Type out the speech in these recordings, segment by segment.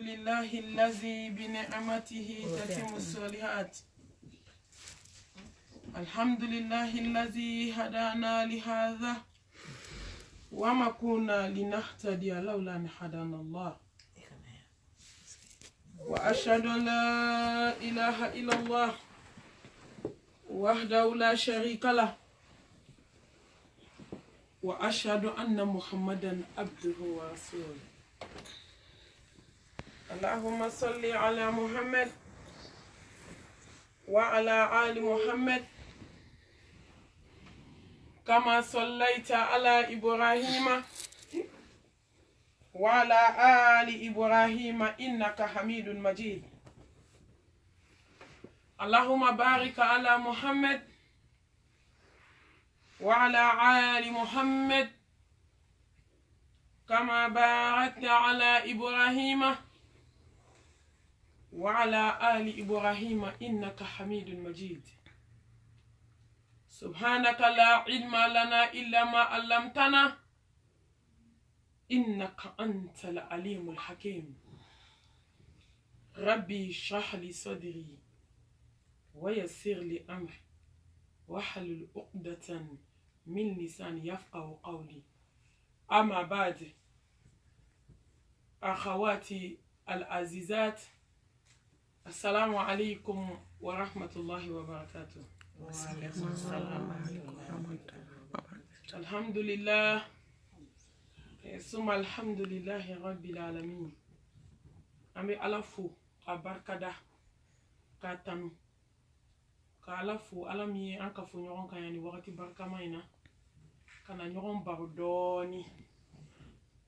لله الذي بنعمته تتم الصالحات. الحمد لله الذي هدانا لهذا وما كنا لنهتدي لولا أن هدانا الله. وأشهد أن لا إله إلا الله وحده لا شريك له وأشهد أن محمدا عبده ورسوله. اللهم صل على محمد وعلى آل محمد كما صليت على إبراهيم وعلى آل إبراهيم إنك حميد مجيد. اللهم بارك على محمد وعلى آل محمد كما باركت على إبراهيم وعلى آل إبراهيم إنك حميد مجيد. سبحانك لا علم لنا إلا ما علمتنا إنك أنت العليم الحكيم. ربي اشرح لي صدري ويسر لي أمري واحلل عقدة من لساني يفقهوا قولي. أما بعد، أخواتي العزيزات، السلام عليكم ورحمة الله وبركاته. الحمد لله ثم الحمد لله رب العالمين. أمي ألفو أبركدا كاتنو كألفو ألمي أنكفو نيرون كياني وقت بركة ماينا كنا نيرون باردوني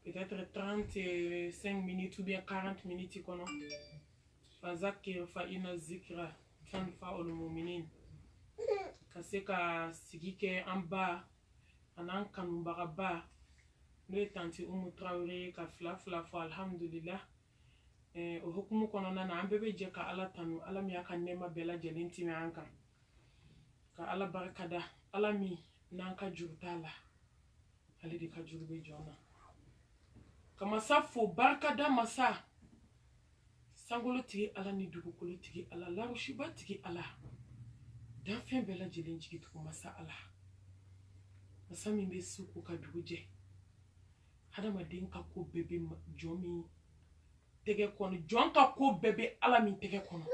peut-être 35 minutes ou bien 40 minutes kono fazakir fa ina zikra tanfa ul mu'minin kaseka sigike amba anan kanu bagaba le tanti Traoré ka fla fo alhamdulillah o hukumu kono nana ambebe je ka ala tanu alam ya kan nema bela jelinti me anka ka ala barakada alami nanka jurtala ali ka jurbe jona kama safo barkada masa sangolo tigi ala ni dugukolo tigi ala larushiba tigi ala dan fen bela jelen jigi tugu masa ala masa min be suku ka duguje hadamaden ka ko bebe jomi tege kono jon ka ko bebe ala min tege kono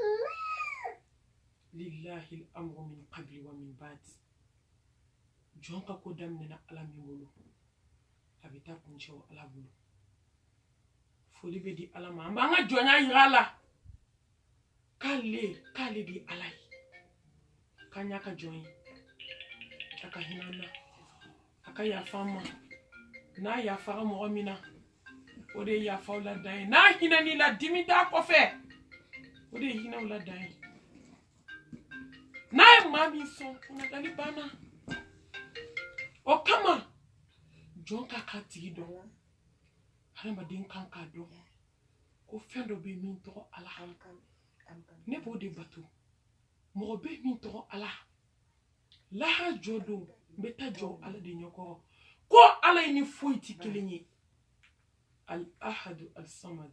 lillahi al-amru min qabli wa min ba'd. Jon ka ko damna ala min bolo habita kuncho ala bolo foli be di ala ma anga jonya yirala kale di alai kanya ka join aka hinana aka ya fama na ya fara mo mina ode ya faula dai na hinani la dimita ko fe ode hina ula dai na mami son kuna dali bana o kama jonka kati do hama din kanka do ko fendo be min to ala ne bo de bato mo be min to ala la ha jodo beta jo ala de nyoko ko ala ni foiti kelenye al ahad al samad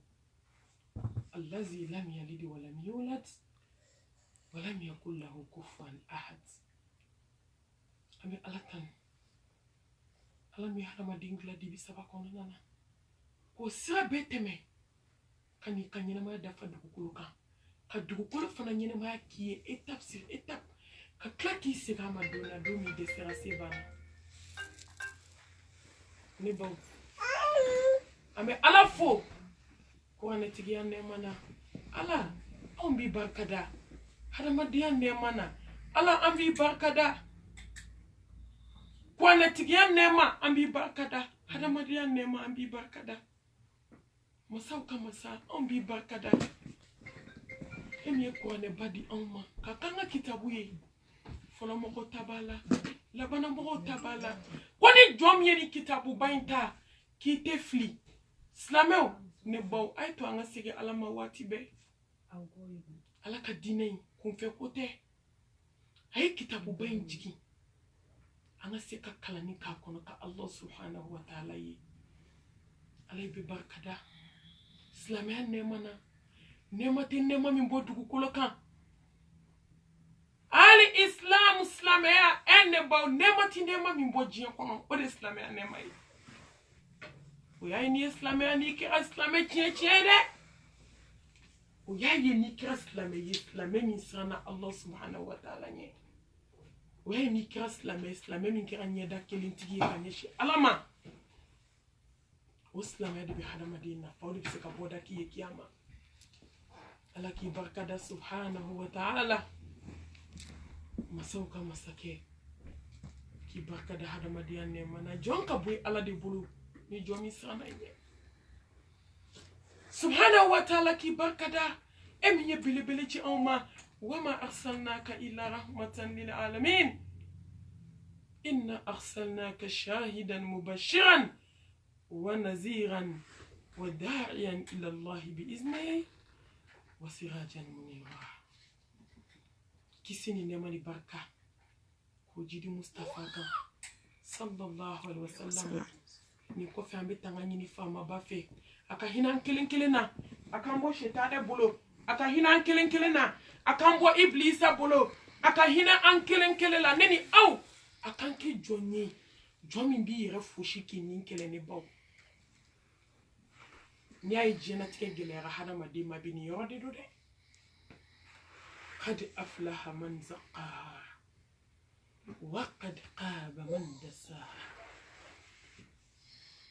allazi lam yalid wa lam yulad wa lam yakul lahu kufuwan ahad. Ami ala tan ala mi hama dingla di bisaba kono nana ko sira beteme kani kanyina ma dafa dugukolo kan ka dugukolo fana nyina ma kiye étape sur étape ka klaki sega ma dona do mi desera sebana ne bon ame ala fo ko ane tigiya ne mana ala on bi barkada hada madiya ne mana ala an bi barkada ko ane tigiya ne ma an bi barkada hada madiya ne ma an bi barkada masa kama sa on bi barkada emi ko ane badi onma ka kanga kitabu ye fola moko tabala labana moko tabala koni jom yeni kitabu bainta ki te fli slameo ne baw ay to anga sege ala ma wati be ala ka dinay kun fe kote ay kitabu bain jigi anga seka kalani ka kono ka Allah subhanahu wa ta'ala yi alay be barkada silamɛya nɛɛma na nɛɛma tɛ nɛɛma min bɔ dugukolo kan hali islam silamɛya ne baw nɛɛma tɛ nɛɛma min bɔ diɲɛ kɔnɔ o de ye silamɛya nɛɛma ye o y'a ye n'i ye silamɛya n'i kɛra silamɛ tiɲɛ dɛ o y'a ye n'i kɛra silamɛ ye silamɛ min siranna Allah subhanahu wa ta'ala ɲɛ o y'a ye n'i kɛra silamɛ min kɛra ɲɛda kelentigi ye ka ɲɛsin Ala ma o silamɛya de bɛ hadamaden nafa o de bɛ se ka bɔ da k'i ye kiyama Ala k'i barikada subhanahu wa ta'ala masaw ka masakɛ k'i barikada hadamadenya nɛɛma na jɔn ka bɔ Ala de bolo ni jɔn min siranna ɲɛ subhanahu wa ta'ala k'i barikada e min ye belebele ci anw ma wama arsalnaka illa rahmatan lil alamin inna arsalnaka shahidan mubashiran wa naziran wa da'iyan ila Allah bi iznihi wa sirajan munira kisi ni nɛɛma ni barika ko jidi Mustafa kan sallallahu alaihi wasallam ni kɔfɛ an bɛ tanga ɲini faamaba fɛ a ka hinɛ an kelen kelen na a k'an bɔ shetane bolo a ka hinɛ an kelen kelen na a k'an bɔ iblisa bolo a ka hinɛ an kelen kelen la ne ni aw a k'an kɛ jɔn ye jɔn min b'i yɛrɛ fosi k'i ni kɛlɛ ne baw n'i y'a ye diɲɛlatigɛ gɛlɛyara hadamaden ma bi nin yɔrɔ de don dɛ qad aflaha man zaqaha wa qad khaba man dassaha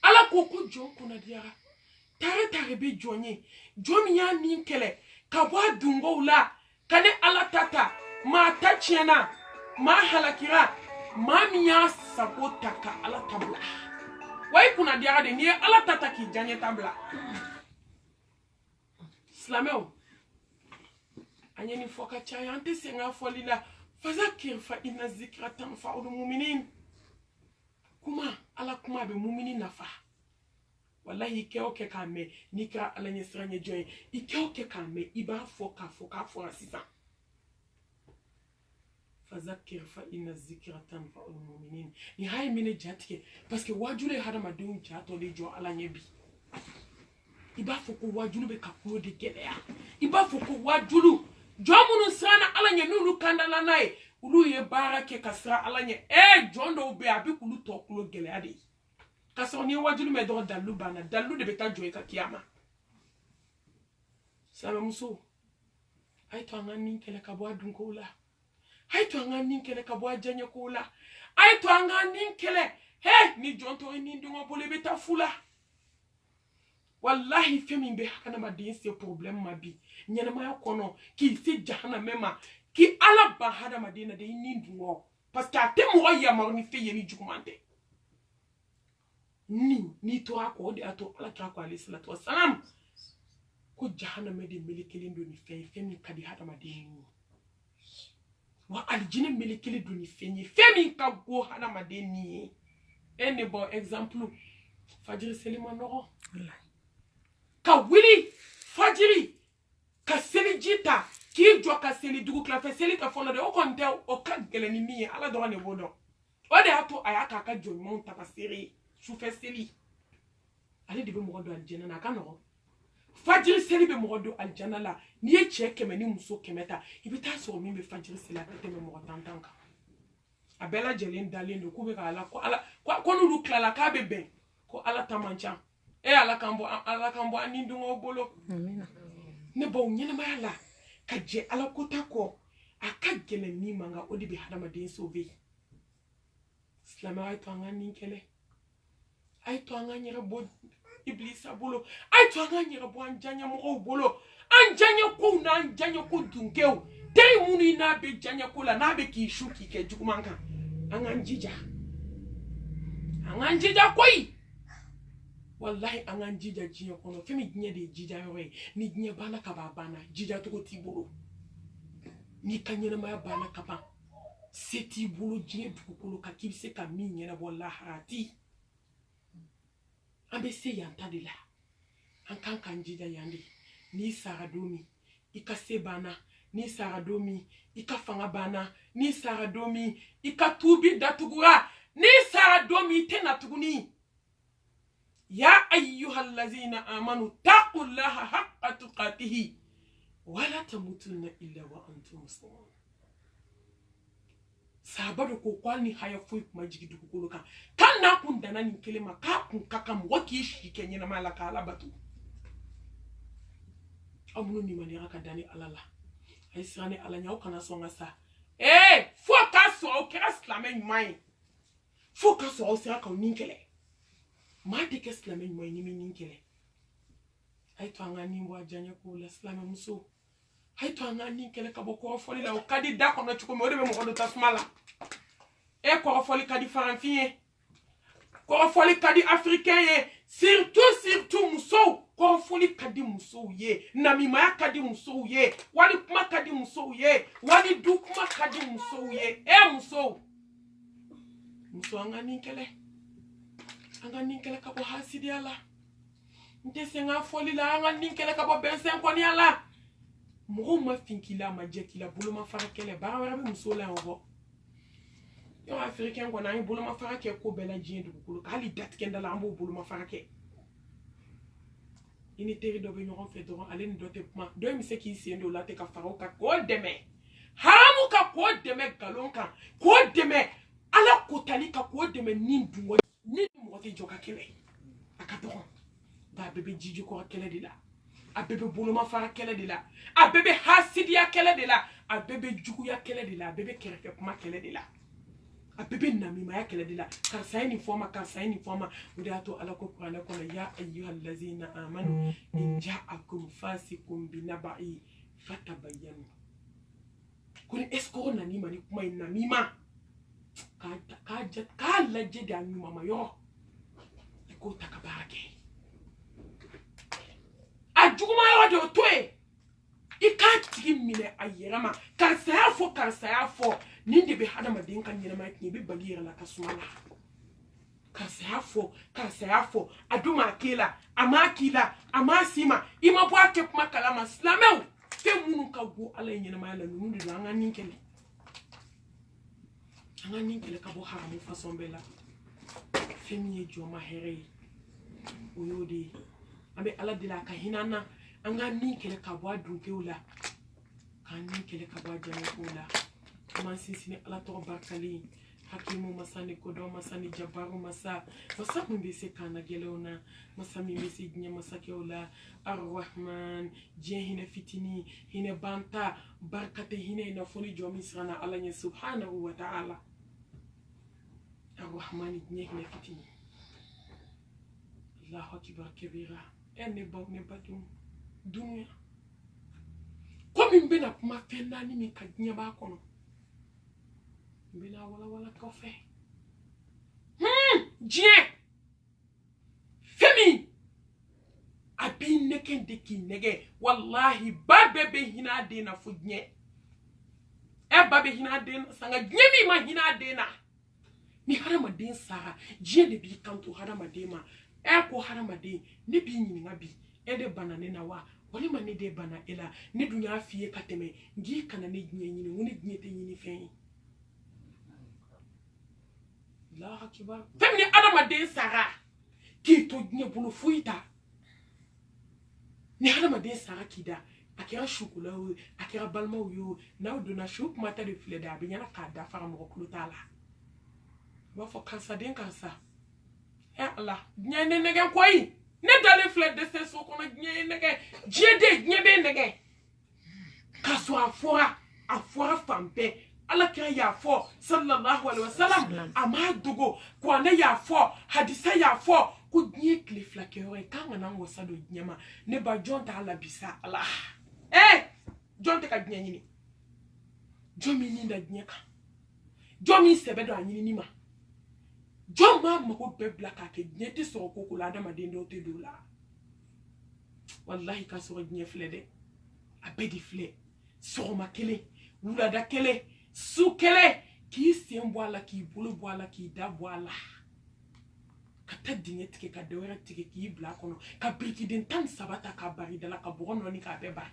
Ala ko ko jɔn kunnadiyara tare bɛ jɔn ye jɔn min y'a ni kɛlɛ ka bɔ a dungow la ka ne Ala ta maa ta tiɲɛna maa halakira maa min y'a sago ta ka Ala ta bila wa i kunnadiyara de n'i ye Ala ta k'i diyaɲɛ ta bila silamɛw an ye nin fɔ ka caya an tɛ sɛgɛn a fɔli la fazakir fa inna zikra tanfa'ul mu'minin kuma Ala kuma bɛ mumini nafa wallahi i kɛ o kɛ k'a mɛn n'i kɛra Ala ɲɛ siran ɲɛ jɔn ye i kɛ o kɛ k'a mɛn i b'a fɔ k'a fɔra sisan fazakir fa inna zikra tanfa'ul mu'minin ni hayi minɛ jatigɛ parce que wajulu ye hadamadenw jatɔ de jɔ Ala ɲɛ bi i b'a fɔ ko wajulu bɛ ka kulo de gɛlɛya i b'a fɔ ko wajulu jɔn minnu siranna Ala ɲɛ n'olu kandala n'a ye olu ye baara kɛ ka siran Ala ɲɛ jɔn dɔw bɛ yen a bɛ k'olu tɔ kulo gɛlɛya de ye ka sɔrɔ n'i ye wajulu mɛn dɔrɔn dalilu banna dalilu de bɛ taa jɔ i ka kiyama silamɛmuso a ye to an ka nin kɛlɛ ka bɔ a dunkow la a ye to an ka nin kɛlɛ ka bɔ a diyaɲɛkow la a ye to an ka nin kɛlɛ ni jɔn tɔ ye nin dungɔ bolo i bɛ taa fu la wallahi fɛn min bɛ hadamaden se problème ma bi ɲɛnamaya kɔnɔ k'i se jahanamɛ ma k'i Ala ban hadamaden na de i nin dungɔ parce que a tɛ mɔgɔ yamaru ni fɛn ye ni juguman tɛ n'i tora kɔ o de y'a to Ala kira ko alayhi salatu wasalam ko jahanamɛ de melekelen don ni fɛn ye fɛn min ka di hadamaden ye wa alijinɛ melekelen don ni fɛn ye fɛn min ka go hadamaden ni ye ne bɔ exemple fajiri seli ma nɔgɔ ka wuli fajiri ka seli ji ta k'i jɔ ka seli dugu tilafɛ seli ka fɔlɔ de o kɔni tɛ o ka gɛlɛn ni min ye Ala dɔrɔn de b'o dɔn o de y'a to a y'a k'a ka jɔn ɲumanw ta ka seri sufɛ seli ale de bɛ mɔgɔ don alijana na a ka nɔgɔn fajiri seli bɛ mɔgɔ don alijana la n'i ye cɛ 100 ni muso 100 ta i bɛ taa sɔrɔ min bɛ fajiri seli a tɛ tɛmɛ mɔgɔ 10 kan a bɛɛ lajɛlen dalen don k'u bɛ ka Ala ko n'olu tilala k'a bɛ bɛn ko Ala ta man ca Ala k'an bɔ an ni dungaw bolo ne baw ɲɛnamaya la ka jɛ Ala kota kɔ a ka gɛlɛn min man kan o de bɛ hadamaden sauver silamɛw a ye to an ka nin kɛlɛ a ye to an ka yɛrɛ bɔ iblisa bolo a ye to an ka yɛrɛ bɔ an diyaɲɛmɔgɔw bolo an diyaɲɛkow n'an diyaɲɛko dunkew teri minnu n'a bɛ diyaɲɛko la n'a bɛ k'i su k'i kɛ juguman kan an k'an jija koyi wallahi an k'an jija diɲɛ kɔnɔ fɛn min diɲɛ de ye jija yɔrɔ ye ni diɲɛ banna ka ban a banna jija cogo t'i bolo n'i ka ɲɛnamaya banna ka ban se t'i bolo diɲɛ dugukolo kan k'i bɛ se ka min ɲɛnabɔ laharati an bɛ se yan ta de la an kan k'an jija yan de n'i sara don min i ka se banna n'i sara don min i ka fanga banna n'i sara don min i ka tuubi datugura n'i sara don min i tɛ na tuguni ya ayyuhal lazina amanu taqullaha haqqa tuqatihi wala tamutunna illa wa antum muslimun. Sabado ko kwani haya foi kuma jigi dugukolo kan kan na kun dana ni kelema ka kun kakam waki shi kenye na malaka ala batu amuno ni mani aka dani alala ay sirani ala nyaw kana songa sa fo ka so o kera slame mai fo ka so o sira ka ninkele ma de ke slame mai ni ninkele ay to anga ni mbo ajanya ko la slame muso hay to anga ninkele ka boko foli la o kadi da ko no chuko mo de mo do tasmala ko foli kadi faranfie ko foli kadi africain ye surtout muso ko foli kadi muso ye namima kadi muso ye wali kuma kadi muso ye wali du kuma kadi muso ye muso anga ninkele ka bo hasidi ala nte senga foli la anga ninkele ka bo bensen ko ni ala mo ma finkila ma jekila bulu ma fara kele ba wara be muso la ngo yo africain ko na ngi bulu ma fara ke ko bela jindu ko hali dat ken dala ambo bulu ma fara ke ini teri do be ñoxon fe do ale ni dote ma do mi se ki siendo la te ka faro ka ko deme haramu ka ko deme galon kan ko deme ala ko tali ka ko deme ni dungo ni mo te joka kele aka do ba bebe jiji ko kele de la a bebe bulu ma fara kele de la a bebe hasidiya kele de la a bebe juguya kele de la a bebe kerefe kuma kele de la a bebe namima ya kele de la karsa ni forma udato ala ko qur'ana ko ya ayyuhal ladzina amanu in ja'akum fasiqun binaba'i fatabayyanu kun esko namima ni kuma namima ka laje da nyuma mayo ko takabarake ajuma yo do toy ikati mine ayerama karsa ya fo ninde be hada madin kan nyina ma ki be balira la kasumala karsa ya fo aduma kila amasima ima bo akep makala maslamew te munu ka go ala nyina ma la nunu de anga ninkele ka bo haramu façon bela femiye joma here oyode abe ala de la ka hinana anga ninkele ka bo adunkeula kan ninkele ka bo ajana Mansini ala to barkali hakimu masani kodo masani jabaru masa mbese kana gelona masami mbese nya masakeola arrahman jehina fitini hina banta barkate hina na foni jomi sana ala nya subhanahu wa ta'ala arrahman jehina fitini Allahu akbar kabira ene batum dunya ko min bena kuma fenda ni mi kanya ba kono bina wala kofe Dieu femi abi neke deki nege wallahi babebe hina dena fudnye babe hina dena sanga nyemi ma hina dena ni harama den sara Dieu de bi kanto harama dema ko harama de ni bi nyini ngabi de banane na wa wali ma ne de bana ela ni dunya fiye kateme ngi kana ne nyini woni nyete nyini fen la hakiba femni adama de sara ki to nye bulu fuita ni adama de sara kida akira shukula akira balma yo na dona shuk mata de fleda bi nyana ka da fara mo ko tala wa fo kansa den kansa Allah nyene nege koyi ne dale fled de se so ko nyene nege jede nyebe nege kaso afora fampe ala kira ya fo sallallahu alaihi wasallam ama dugo ko ne ya fo hadisa ya fo ko nye klif la kero kanga na ngo sado nyama ne ba jonta ala bisa ala jonte ka nya nyini jomi ni nda nyaka jomi sebedo anyini ni ma joma mako be blaka ke nyeti so ko kula da madende o te dola wallahi ka so nye flede abedi fle so ma kele wula da kele sukele ki semboala ki bulu boala ki da boala kata dinye tike ka dewera tike ki bla kono ka briki den tan sabata ka bari dala ka bono ni ka beba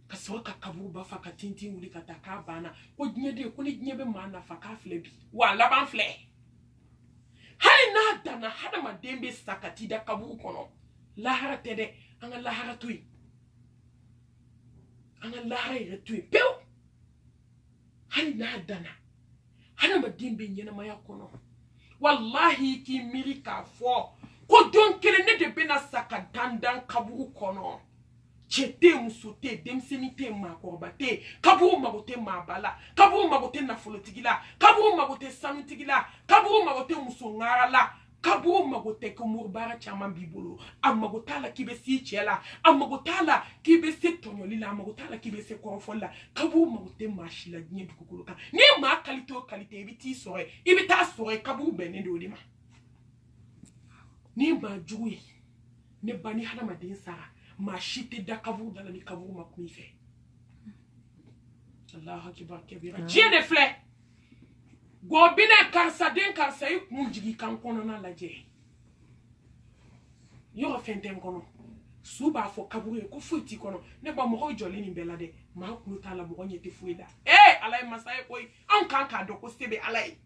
ka so ka kabu ba fa ka tinti wuli ka ta ka bana ko dinye de ko ni dinye be mana fa ka fle bi wala ban fle hali na dana hadamaden bɛ sa ka t'i da kaburu kɔnɔ lahara tɛ dɛ an ka lahara to yen an ka lahara yɛrɛ to yen pewu hali n'a dana hadamaden bɛ ɲɛnamaya kɔnɔ wallahi k'i miiri k'a fɔ ko don kelen ne de bɛna sa ka dandan kaburu kɔnɔ cɛ tɛ yen muso tɛ yen denmisɛnnin tɛ yen maakɔrɔba tɛ yen kaburu mago tɛ maaba la kaburu mago tɛ nafolotigi la kaburu mago tɛ sanutigi la kaburu mago tɛ muso ŋara la kaburu mago tɛ ko moribaara caman b'i bolo a mago t'a la k'i bɛ se cɛ la a mago t'a la k'i bɛ se tɔɲɔli la a mago t'a la k'i bɛ se kɔrɔfɔli la kaburu mago tɛ maa si la diɲɛ dugukolo kan n'i ye maa kalite o kalite i bɛ t'i sɔrɔ yen i bɛ taa sɔrɔ yen kaburu bɛnnen don o de ma n'i ye maa jugu ye ne ba ni hadamaden sara maa si tɛ da kaburu da la ni kaburu ma kun i fɛ Allahu akibar kabira diɲɛ de filɛ gɔbinɛ karisa den karisa i kun jigi kan kɔnɔna lajɛ yɔrɔ fɛn tɛ n kɔnɔ su b'a fɔ kaburu ye ko foyi t'i kɔnɔ ne ba mɔgɔw jɔlen nin bɛɛ la dɛ maa kulo t'a la mɔgɔ ɲɛ tɛ foyi la ala ye masa ye koyi anw kan k'a dɔn ko se bɛ ala ye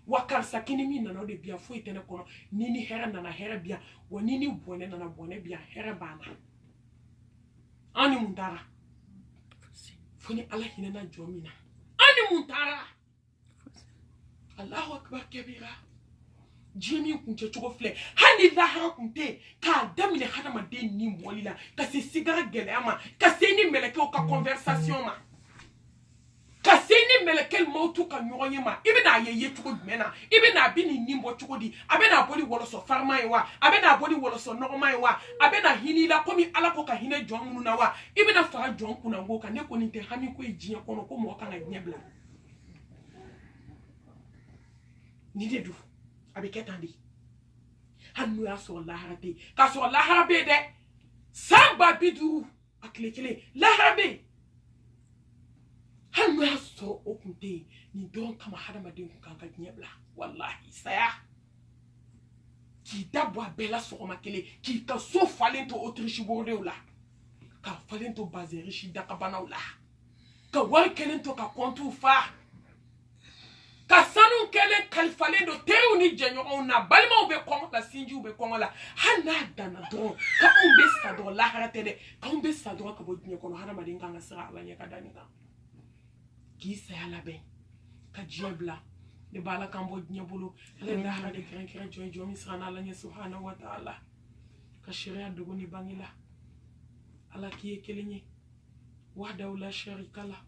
wa karisa kini min nana o de biyan foyi tɛ ne kɔnɔ ni ni hɛrɛ nana hɛrɛ biyan wa ni ni bɔnɛ nana bɔnɛ biyan hɛrɛ banna an ni mun taara fo ni ala hinɛna jɔ min na an ni mun taara Allahu akbar kabira diɲɛ min kun cɛ cogo filɛ hali ni lahara kun tɛ k'a daminɛ hadamaden ni mɔli la ka se sigara gɛlɛya ma ka se ni mɛlɛkɛw ka conversation ma ka se ni mɛlɛkɛ mawtu ka ɲɔgɔn ye ma i bɛna ye cogo jumɛn na i bɛna a bɛ nin bɔ cogo di a bɛna bɔ ni wɔlɔsɔ farima ye wa a bɛna bɔ ni wɔlɔsɔ nɔgɔma ye wa a bɛna hinɛ i la komi ala ko ka hinɛ jɔn minnu na wa i bɛna fara jɔn kunna n ko kan ne kɔni tɛ hami ko ye diɲɛ kɔnɔ ko mɔgɔ kan ka diɲɛ bila ni de don a bɛ kɛ tan de hali n'o y'a sɔrɔ lahara tɛ yen k'a sɔrɔ lahara bɛ yen dɛ san 50 a tile kelen lahara bɛ yen hali n'o y'a sɔrɔ o kun tɛ yen nin dɔrɔn kama hadamaden kun kan ka diɲɛ bila walahi saya k'i da bɔ a bɛɛ la sɔgɔma kelen k'i ka so falen to Autriche bordeaux la ka falen to Bazɛrisi dakabanaw la ka wari kelen to ka kɔntiw fa ka sanu kelen kalifalen don teriw ni jɛɲɔgɔnw na balimaw bɛ kɔngɔ la sinjiw bɛ kɔngɔ la hali n'a danna dɔrɔn k'anw bɛ sa dɔrɔn lahara tɛ dɛ k'anw bɛ sa dɔrɔn ka bɔ diɲɛ kɔnɔ hadamaden kan ka siran ala ɲɛ ka da nin kan k'i saya labɛn ka diɲɛ bila ne b'a la k'an bɔ diɲɛ bolo ala ye lahara de kɛrɛnkɛrɛn jɔn ye jɔn min siranna ala ɲɛ subhanahu wa ta'ala ka sariya dogo ni bange la ala k'i ye kelen ye wahdahu la sharika la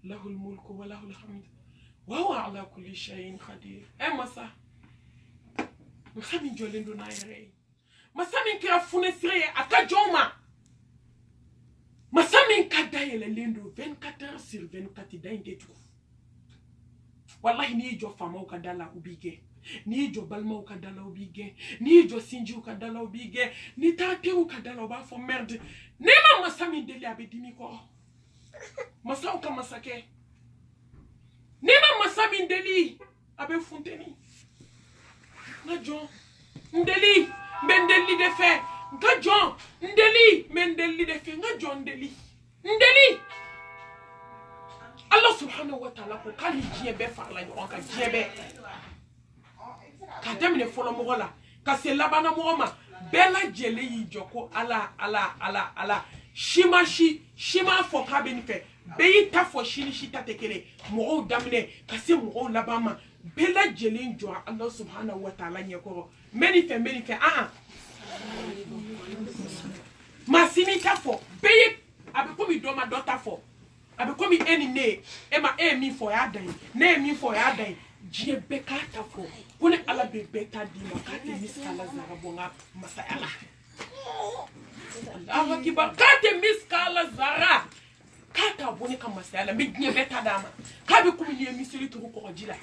lahul mulku wa lahul hamd wa ala kulli shay'in qadir masa min jɔlen don n'a yɛrɛ ye masa min kɛra funesire ye a ka jɔn ma masa min ka da yɛlɛlen don 24 heures sur 24 da in tɛ tugu wallahi n'i y'i jɔ faamaw ka da la u b'i gɛn n'i y'i jɔ balimaw ka da la u b'i gɛn n'i y'i jɔ sinjiw ka da la u b'i gɛn n'i taara teriw ka da la u b'a fɔ merde ne ma masa min deli a bɛ dimi kɔrɔ masaw ka masakɛ ne ma masa min deli a bɛ funteni n ka jɔn n deli n bɛ n deli de fɛ n ka jɔn n deli n bɛ n deli de fɛ n ka jɔn n deli ala subhanahu wa ta'ala ko k'ale diɲɛ bɛɛ farala ɲɔgɔn kan diɲɛ bɛɛ k'a daminɛ fɔlɔ mɔgɔ la ka se labanna mɔgɔ ma bɛɛ lajɛlen y'i jɔ ko ala si ma fɔ k'a bɛ nin fɛ bɛɛ y'i ta fɔ si ni si ta tɛ kelen mɔgɔw daminɛ ka se mɔgɔw laban ma bɛɛ lajɛlen jɔ ala subhanahu wa ta'ala ɲɛkɔrɔ n bɛ nin fɛ maa si mi ta fɔ bɛɛ ye a bɛ komi dɔ ma dɔ ta fɔ a bɛ komi e ni ne e ye min fɔ o y'a dan ye ne ye min fɔ o y'a dan ye diɲɛ bɛɛ k'a ta fɔ ko ne ala bɛ bɛɛ ta d'i ma k'a tɛ miskala zara bɔ n ka masaya la Allahu akibar k'a tɛ miskala zara k'a t'a bɔ ne ka masaya la n bɛ diɲɛ bɛɛ ta d'a ma k'a bɛ komi n'i ye misiri turu kɔgɔji la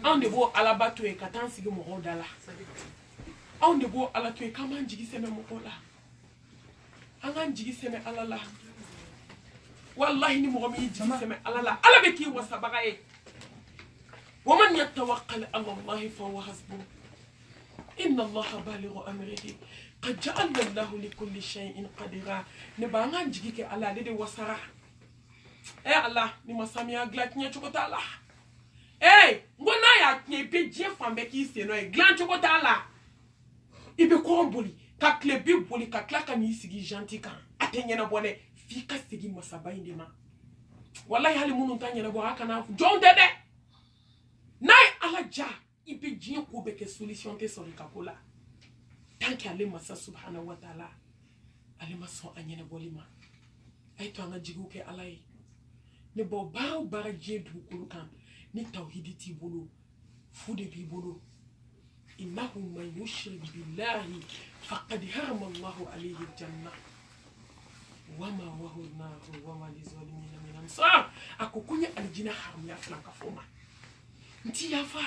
anw de b'o alaba to yen ka taa an sigi mɔgɔw da la anw de b'o ala to yen k'an b'an jigi sɛmɛ mɔgɔw la an k'an jigi sɛmɛ ala la wallahi ni mɔgɔ min y'i jigi sɛmɛ ala la ala bɛ k'i wasabaga ye wa man yatawakkal ala allahi fa huwa hasbuh inna allaha balighu amrihi qad ja'ala allahu li kulli shay'in qadira ne ba an k'an jigi kɛ ala ale de wasara ala ni masamiya dilan tiɲɛ cogo t'a la eh ngona ya nye be je fambe ki se no e glan chokota la ibe ko boli ka klebi boli ka klaka ni sigi gentil kan atenye na bone fi ka sigi masaba indema wallahi hali munu tanya na bo aka na jon dede nay ala ja ibe je ko be ke solution te so ka kola tanki ale masa subhanahu wa ta'ala ale maso anyene bolima ay to nga jigu ke alay ne bo baaw bara je du ko kan ni tawhiditi bolo fude bi bolo innahu man yushrik billahi faqad harama Allahu alayhi aljanna wama wahuna wama lizalimin min ansar akokunya aljina haram ya flanka foma nti yafa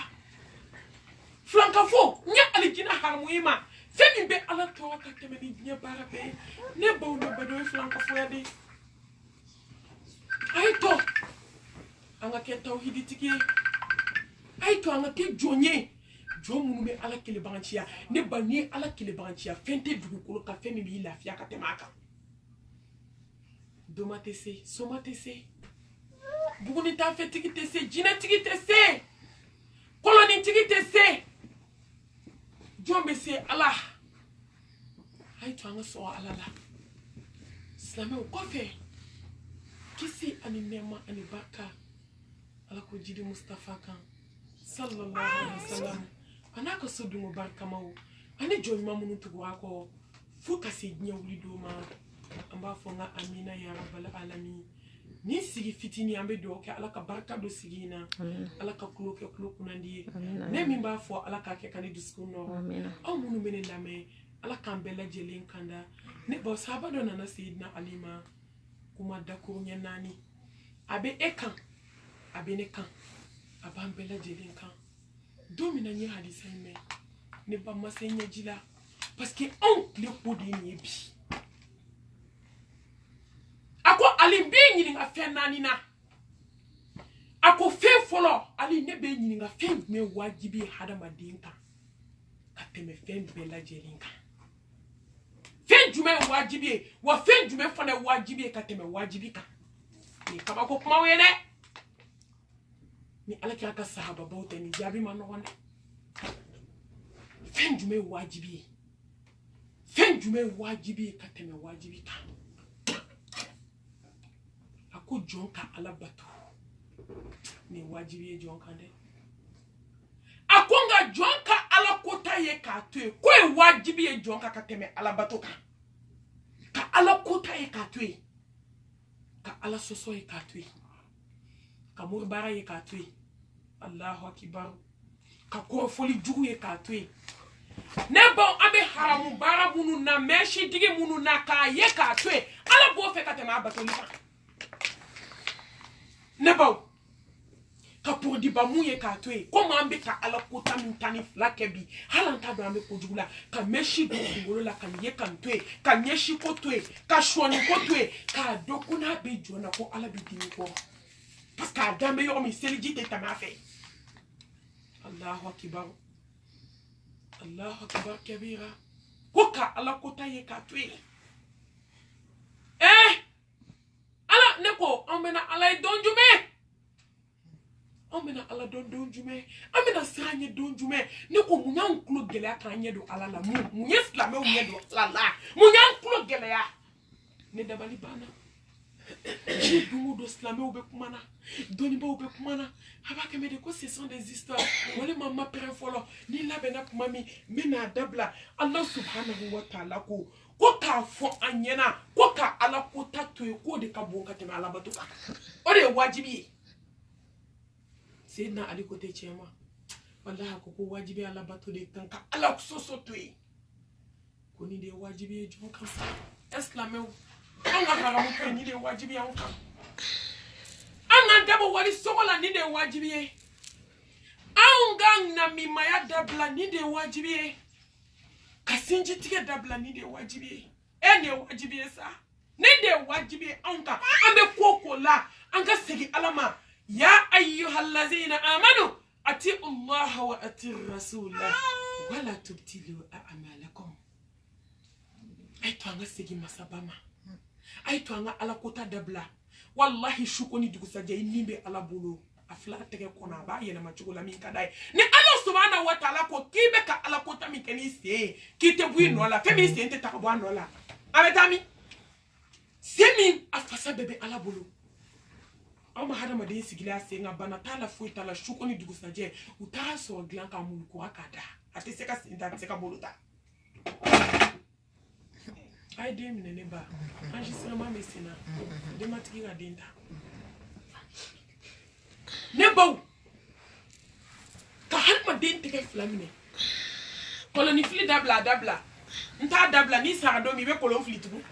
flanka fo nya aljina haram yima femi be ala to ka temeni nya bara be ne bo no bado flanka fo ya de ay to anga ke tawhiditi ki ay to anga ke jonye jomu me ala kele banchia ne bani ala kele banchia fente dugukolo ka femi bi lafia ka temaka doma tese soma tese buguni ta fetiki tese jina tiki tese koloni tiki tese jombe se ala ay to anga so ala la islame ko fe kisi ani nema ani baka ala ko jidi Mustafa kan sallallahu alaihi wasallam anaka sodu mo barka mawo ani joni mamunu tugo ako fuka se nyawli do ma amba fonga amina ya rabbal alamin ni sigi fitini ambe do ke ala ka barka do sigina ala ka kulo ke kulo kunandi ne min ba fo ala ka ke kani diskuno o munu mene lame ala kan bela jelen kanda ne bo sabado na sayidina alima kuma dako nyanani abe ekan abe ne kan aban bela jelen kan domina ni hadisa me ne ba masenya jila parce que on le podi ni bi ako ali be nyini nga fe nani na ako fe folo ali ne be nyini nga fe me wajibi hadama dinka kateme fe bela jelen kan fe jume wajibi wa fe jume fana wajibi kateme wajibi kan ni kaba ko kuma wele ni alaki aka sahaba bauta ni jabi mano wanda fen jume wajibi kateme wajibi ka ako jonka alabatu ni wajibi jonka de akonga jonka alakota ye ka to ko wajibi jonka kateme alabatu ka alakota ye ka to ka ala soso ye ka to ka murbara ye ka to Allahu akbar ka ko foli jugu ye ka to ne bon abe haramu bara munu na meshi digi munu na ka ye ka to ala bo fe ka te ma batoli ne bon ka pour di ba mu ye ka to ko ma ambe ka ala ko tamin tani flakebi halanta do ambe ko jugula ka meshi do ngolo la ka ye kan to ka nyeshi ko to ka shwani ko to ka dokuna be jona ko ala bi dini ko parce que Adam yo mi seliji te tamafe Allahu akbar kabira koka ala kota ye katwe ala neko amena ala donjume amena sanye donjume neko munyan kulo gele akanye do ala la mu yeslame o nyedo la munyan kulo gele ya ne dabali bana Jibu do slamé ou bekumana, doni ba ou bekumana, habake me de quoi ce sont des histoires. Wale mama père folo, ni la benak mami, mena dabla, Allah subhanahu wa ta'ala ko ka fo anyena, ko ka ala ko tatwe ko de kabonka te ala batuka. Ode wajibi. Sayyidina Ali ko te chema. Wallahi ko wajibi ala batu de tanka ala soso twe. Ko ni de wajibi jonka eslamé anga haramu pe ni de wajibi anka anga dabo wali sokola ni de wajibi anga na mimaya dabla ni de wajibi kasinji tike dabla ni de wajibi ene wajibi sa ni de wajibi anka ambe koko la anga segi alama ya ayyuhallazina amanu ati'u Allah wa ati'ur rasula wala tubtilu a'malakum ay to anga segi masabama ay to anga ala kota dabla wallahi shukoni dugusaje inimbe ala bolo afla tege kona ba yele machugo la min kadai ni Allah subhanahu wa ta'ala ko kibe ka ala ko tami keni se ki te bui no la femi se ente takabo no la abetami semi afasa bebe ala bolo ama hada madin sigila se nga bana tala fu tala shuko ni dugu saje utara so glan ka mun ko akada ate seka sinta seka boluta ay dem ne ba enregistrement mesina de matiki ga denta ne baw ka halma den teke flamine koloni fili dabla nta dabla ni sa do mi be kolon fili tugu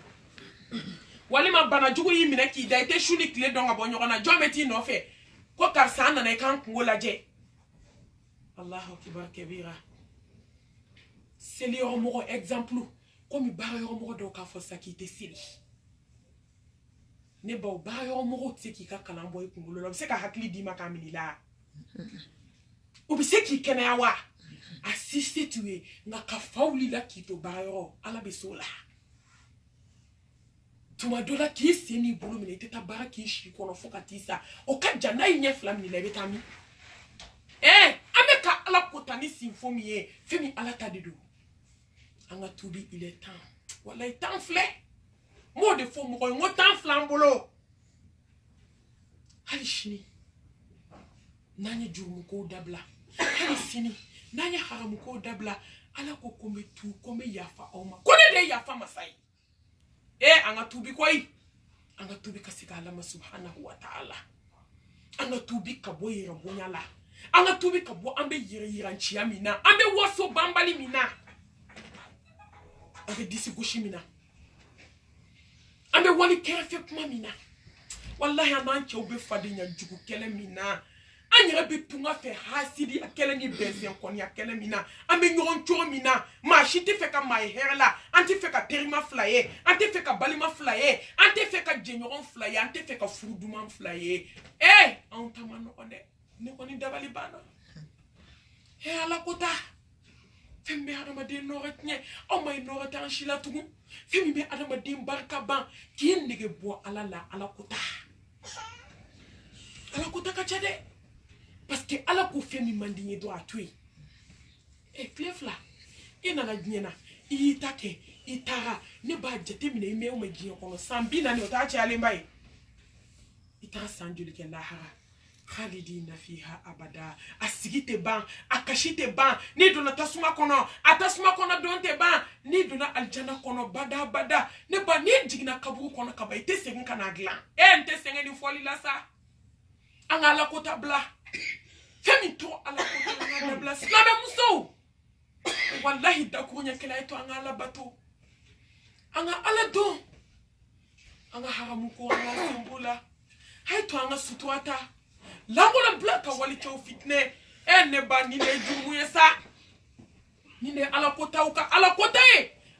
wali ma bana jugu yi mina ki da ite shuni kile donga bo nyogona jometi no fe ko kar sana na kan kungola je Allahu akbar kabira c'est le homo exemple comme bara yo mo do ka fo sakite sili ne baw bara yo mo tse ki ka kala boy kungulo lo se ka hakli di makamini la obi se ki kena yawa assiste tuwe na ka fauli la ki to bara yo ala be sola tuma dola ki se ni bulu mine teta bara ki shi kono fo katisa o ka jana yin flam ni lebe tami ameka ala kotani sinfomi e femi ala tadedo anga tubi il est temps wala il temps flé mo de fo mo ko temps flambolo hali shini nanya jumu ko dabla hali sini nanya haramu ko dabla ala ko kombe tu kombe yafa oma kone de yafa masai anga tubi koi anga tubi kasika Allah subhanahu wa ta'ala anga tubi kabo yirabonya la anga tubi kabo ambe yiranchi amina ambe waso bambali mina ambe disi gushi mina ambe wali kerefe kuma mina wallahi amanche obe fadinya jugu kele mina anyere be tunga fe hasidi akele ni bezen koni akele mina ambe nyoroncho mina ma shiti fe ka mai herla anti fe ka terima flyer anti fe ka balima flyer anti fe ka jenyoron flyer anti fe ka furuduman flyer antamano onde ne koni dabali bana ala kota fembe adamadin noretnye o may noratan shila tugu femi be adamadin barka ban ki ndege bo ala kota ka chade parce que ala ko femi mandinye do atui clefla ina na nyena itake itara ne ba jete mine ime o magiyo kono sambina ne otache ale mbai itara sanjuli ke lahara khalidina fiha abada asigite ban akashite ban ni dona tasuma kono atasuma kono donte ban ni dona aljana kono bada ne ba ni jigna kaburu kono kaba ite segin kana glan nte sengen ni foli la sa anga la kota bla femi to ala kota na bla slabe muso wallahi da kunya kila ito anga la bato anga ala don anga haramu ko anga simbula hay to anga sutuata langola blaka wali chow fitne ne ba ni le jumu yesa ni ne ala kota uka ala kota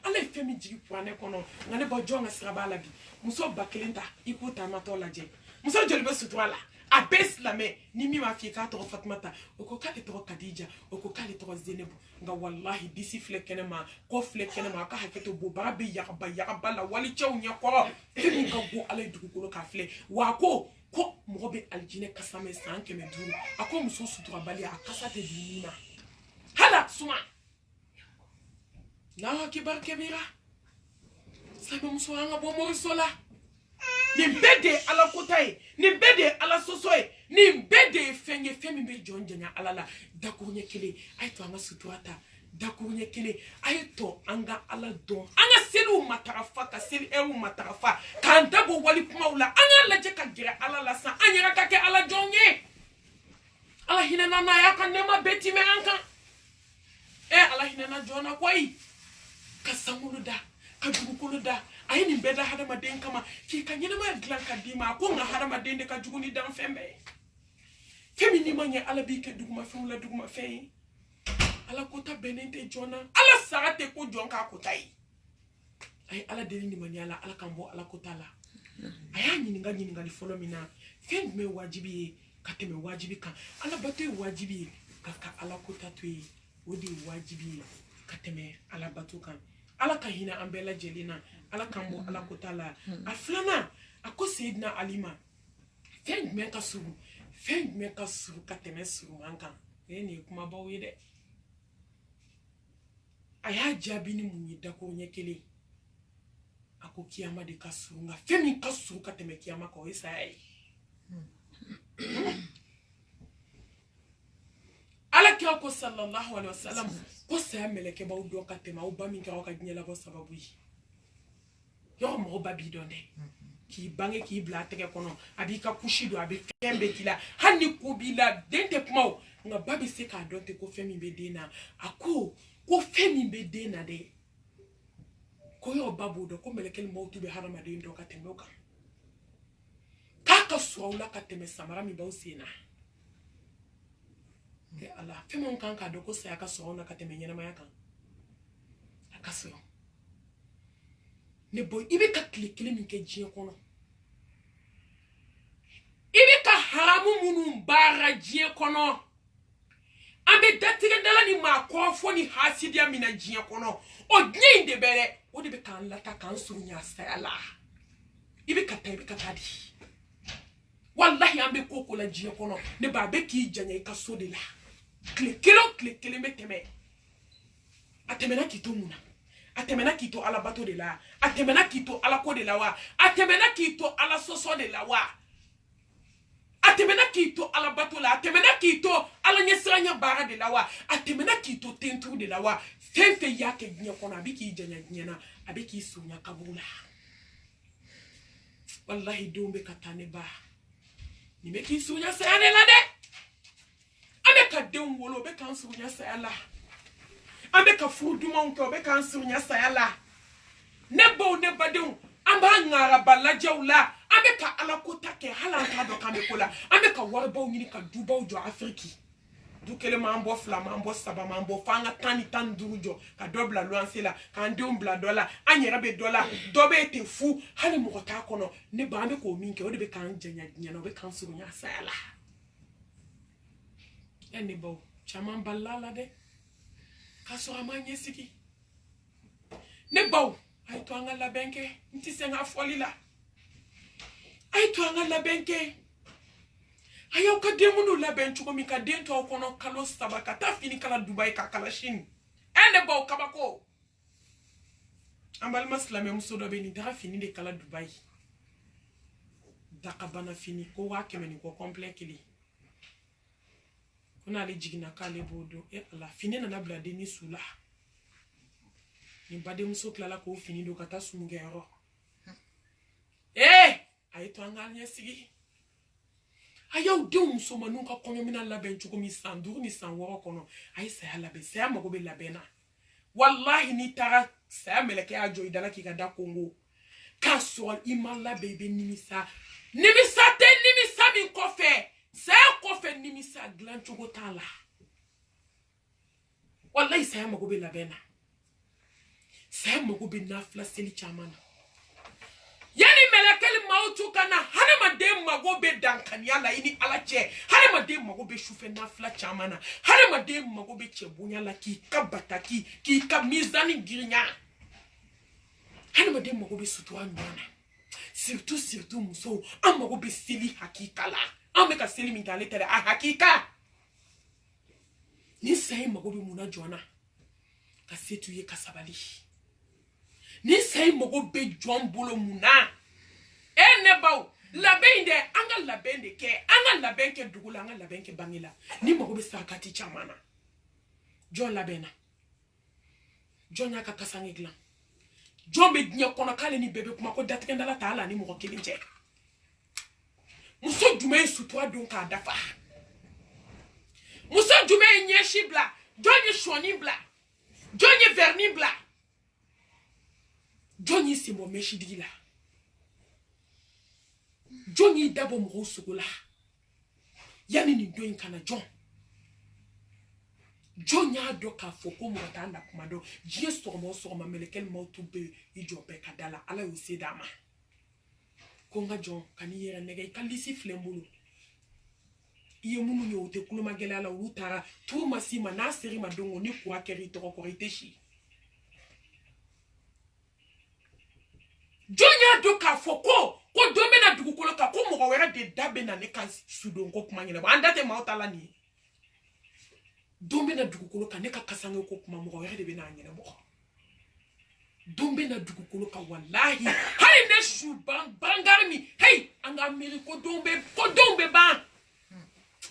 ala femi jigi pwane kono ngane ba jonga srabala bi muso bakelenta ikuta matola je muso jolbe sutuala abes la me ni mi ma fi ka to fatmata oko ka to kadija oko ka to zenebu nga wallahi disi flekenema ko flekenema ka haketo bo barabe yakba la wali chow nya ko femi ka go ala dugukolo ka fle wa ko mobe aljine kasame sanke me duru ako muso sutura bali akasa te dinina hala suma na kibar kebira sabe muso anga bo morisola ni bede ala kotai ni bede ala sosoy ni bede femi be jonjanya ala la dakunye kele ay to anga suturata dakunye kele ay to anga ala don anga selu matarafa ka selu matarafa kan dabo wali maula anga la je ka gira ala la sa anya ka ke ala jonye ala hinena na ya kan nema beti me anka ala hinena jona koi ka samulu da ka dugukolo da ay ni beda hada maden kama ki kan yena ma glan ka dima ko nga hada maden de ka juguni dan fembe femi ni manya ala bi ke duguma femula duguma fe ala kota benente jona ala sarate ko jonka kotai ay ala deli ni manyala ala kambo ala kota la aya nyinga li follow mina fen me wajibi kateme wajibi kan ala batu wajibi kaka ala kota tuyi wodi wajibi kateme ala batu kan ala kahina ambela jelina ala kambo ala kota la aflana ako sayidna alima fen me ka sugu fɛn jumɛn ka surun ka tɛmɛ suruman kan nin ye kumabaw ye dɛ a y'a jaabi ni mun ye dako ɲɛ kelen a ko kiyama de ka surun nka fɛn min ka surun ka tɛmɛ kiyama kan o ye saya ye alakira ko sallallahu alaihi wasallam ko saya mɛlɛkɛbaw dɔn ka tɛmɛ aw ba min kɛra aw ka diɲɛ labɔ sababu ye yɔrɔ mɔgɔ ba b'i dɔn dɛ k'i bange k'i bila a tɛgɛ kɔnɔ a b'i ka kusi don a bɛ fɛn bɛɛ k'i la hali ni ko b'i la den tɛ kuma o nka ba bɛ se k'a dɔn ten ko fɛn min bɛ den na a ko fɛn min bɛ den na dɛ ko yɔrɔ ba b'o dɔn ko mɛlɛkɛ mawutu bɛ hadamaden dɔn ka tɛmɛ o kan k'a ka sɔrɔ aw la ka tɛmɛ samara min b'aw sen na ala fɛn min kan k'a dɔn ko saya ka sɔrɔ aw la ka tɛmɛ ɲɛnamaya kan a ka sɔrɔ ne boy i bɛ ka tile kelen min kɛ diɲɛ kɔnɔ i bɛ ka haramu minnu baara diɲɛ kɔnɔ an bɛ datigɛ dala ni maa kɔrɔfɔ ni hasidiya min na diɲɛ kɔnɔ o diɲɛ in de bɛ dɛ o de bɛ k'an lata k'an surunya saya la i bɛ ka taa i bɛ ka taa di wallahi an bɛ ko la diɲɛ kɔnɔ ne ba a bɛ k'i janya i ka so de la tile kelen o tile kelen bɛ tɛmɛ a tɛmɛna k'i to mun na a tɛmɛna k'i to ala bato de la a tɛmɛna k'i to ala ko de la wa a tɛmɛna k'i to ala sɔsɔ de la wa a tɛmɛna k'i to ala bato la a tɛmɛna k'i to ala ɲɛsiranya baara de la wa a tɛmɛna k'i to tenturu de la wa fɛn fɛn y'a kɛ diɲɛ kɔnɔ a bɛ k'i janya diɲɛ na a bɛ k'i surunya kaburu la wallahi denw bɛ ka taa ne ba nin bɛ k'i surunya saya de la dɛ an bɛ ka denw wolo o bɛ k'an surunya saya la an bɛ ka furu dumanw kɛ o bɛ k'an surunya saya la ne baw ne badenw an b'a ŋaraba lajɛw la an bɛ ka ala ko ta kɛ hali an t'a dɔn k'an bɛ ko la an bɛ ka waribaw ɲini ka dubaw jɔ afiriki du kelen m'an bɔ fila m'an bɔ saba m'an bɔ fo an ka 10 ni 15 jɔ ka dɔ bila luwanse la k'an denw bila dɔ la an yɛrɛ bɛ dɔ la dɔ bɛ ten fu hali mɔgɔ t'a kɔnɔ ne ba an bɛ k'o min kɛ o de bɛ k'an janya diɲɛ na o bɛ k'an surunya saya la ne baw caman balila la dɛ k'a sɔrɔ a ma ɲɛsigi ne baw a ye to an ka labɛn kɛ n tɛ se n ka fɔli la a ye to an ka labɛn kɛ a y'aw ka den minnu labɛn cogo min ka den to aw kɔnɔ kalo 3 ka taa fini kala Dubayi ka kala Sini ne baw kabako an balima silamɛmuso dɔ bɛ nin taga fini de kala Dubayi dakabana fini ko 100 ni ko complet kelen ko n'ale jiginna k'ale b'o don ala fini nana bila denni su la ni badenmuso tilala k'o fini don ka taa sumukɛyɔrɔ a ye to an ka ɲɛsigi a y'aw denw musomaninw ka kɔɲɔmina labɛn cogo min san 5 ni san 6 kɔnɔ a ye saya labɛn saya mago bɛ labɛn na wallahi n'i taara saya mɛlɛkɛ y'a jɔ i dala k'i ka da kongo k'a sɔrɔ i ma labɛn i bɛ nimisa tɛ nimisa min kɔfɛ saya kɔfɛ nimisa dilan cogo t'a la wallahi saya mago bɛ labɛn na saya mago bɛ nafila seli caman na yani mɛlɛkɛli mawutu ka na hadamaden mago bɛ dankaniya la i ni ala cɛ hadamaden mago bɛ sufɛ nafila caman na hadamaden mago bɛ cɛ bonya la k'i ka bataki k'i ka mizani girinya hadamaden mago bɛ sutura ɲuman na surtout musow an mago bɛ seli hakika la an bɛ ka seli min kɛ ale tɛ dɛ a hakika ni sayi mago bɛ mun na jɔn na ka se t'u ye ka sabali ni sayi mago bɛ jɔn bolo mun na ne baw labɛn in dɛ an ka labɛn de kɛ an ka labɛn kɛ dugu la an ka labɛn kɛ bange la ni mago bɛ sarakati caman na jɔn labɛn na jɔn y'a ka kasange dilan jɔn bɛ diɲɛ kɔnɔ k'ale ni bɛɛ bɛ kuma ko datigɛndala ta ala ni mɔgɔ kelen cɛ muso jumɛn ye sutura don k'a dafa muso jumɛn ye ɲɛsi bila jɔn ye sɔni bila jɔn ye verni bila jɔn y'i sen bɔ mɛsidigi la jɔn y'i dabɔ mɔgɔw sogo la yanni nin don in kana jɔn y'a dɔn k'a fɔ ko mɔgɔ t'a la kuma dɔn diɲɛ sɔgɔma o sɔgɔma mɛlɛkɛli mawutu bɛ i jɔ bɛɛ ka da la ala y'o se d'a ma ko n ka jɔn ka n'i yɛrɛ nɛgɛ i ka lisi filɛ n bolo i ye minnu ye o tɛ kulomagɛlɛya la olu taara tuuru ma s'i ma n'a ser'i ma don o ni kura kɛra i tɔgɔ kɔrɔ i tɛ si jɔn y'a dɔn k'a fɔ ko ko dombe na dugukolo ka ko mo wera de dabe na ne ka sudon ko kuma nyina ba andate ma otala ni dombe na dugukolo ka ne ka kasange ko kuma mo wera de be na nyina mo dombe na dugukolo ka wallahi hay ne shu bangarmi hey anga miri ko dombe ba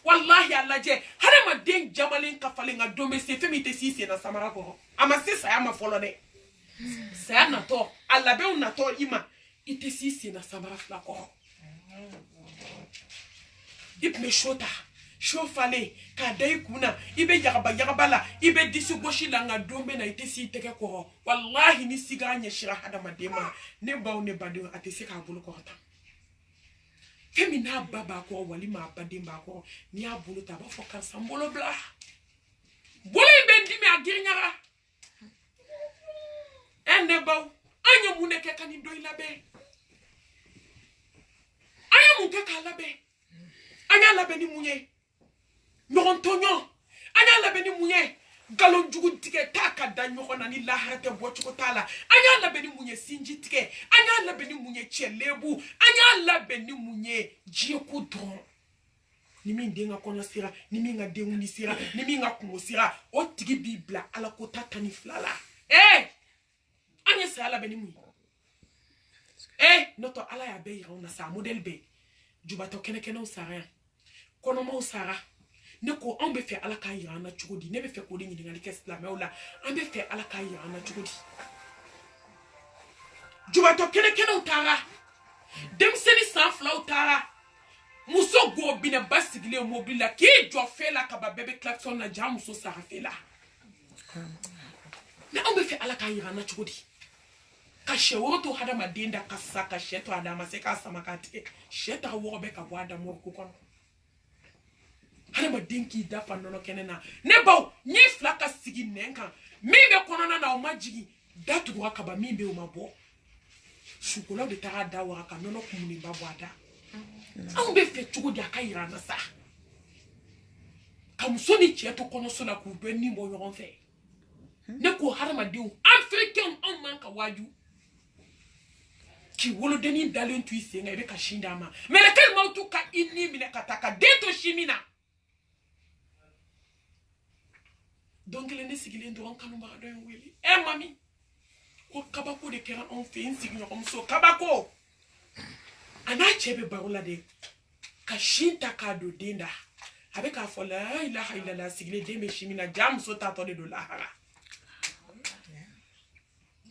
wallahi Allah je hada ma den jamalin ka falinga dombe se femi te sisi na samara ko ama sisa ya ma folo de sa na to Allah be na to ima ite sisi na samara fla ko ip me shota shofale ka dai kuna ibe yagaba la ibe disi goshi langa dombe na ite si teke ko wallahi ni siga nya shira hada ma dema ne baw ne badu ate se ka bulu ko ta femi na baba ko wali ma badimba ko ni abulu ta ba fo kan sambolo bla bole be dimi agirnyara ende baw anya mu ne ke kan doy labe anya mu ke ka labe anya labe ni munye non tonyo anya labe ni munye galon jugu tike taka da nyoko na ni laharate bochuko tala anya labe ni munye sinji tike anya labe ni munye chelebu anya labe ni munye jieku don ni mi ndenga kono sira ni mi nga dengu ni sira ni mi nga kumo sira o tigi bibla ala ko tata ni flala anya sa labe ni munye noto ala ya be yona sa model be jubato kene o sara kono mo sara ne ko on be fe ala ka yana chugodi ne be fe ko dingi ngali kesla ola on be fe ala ka yana chugodi jubato kene utara dem seni sanfla utara muso go bina basigile mobile ki jo fe la ka ba bebe klaxon na jam muso sara fe la ne on be fe ala ka yana chugodi ka shewoto hada madinda kasaka sheto adama se ka samakate sheta wo be ka wada mo ko kono hana ma dinki dafa nono kenena ne baw ni flaka sigi nenka mimbe konona na omajigi datu waka ba mimbe o mabo shukola de tara da waka nono kumuni babwada an be fe chugo dia kayira na sa kamsoni cheto kono sona ku be ni mo yoron fe ne ko hana ma diu africain on manka waju ki wolo deni dalen tu ise nga be ka shinda ma mele kel mautu ka inni mine kataka deto shimina donc le ne sigile ndo kanu ba do weli mami ko kabako de kera on fe insigno comme so kabako ana chebe barola de ka shinta ka do denda abe ka fola ilaha illallah sigile de me shimina jam so tato de $.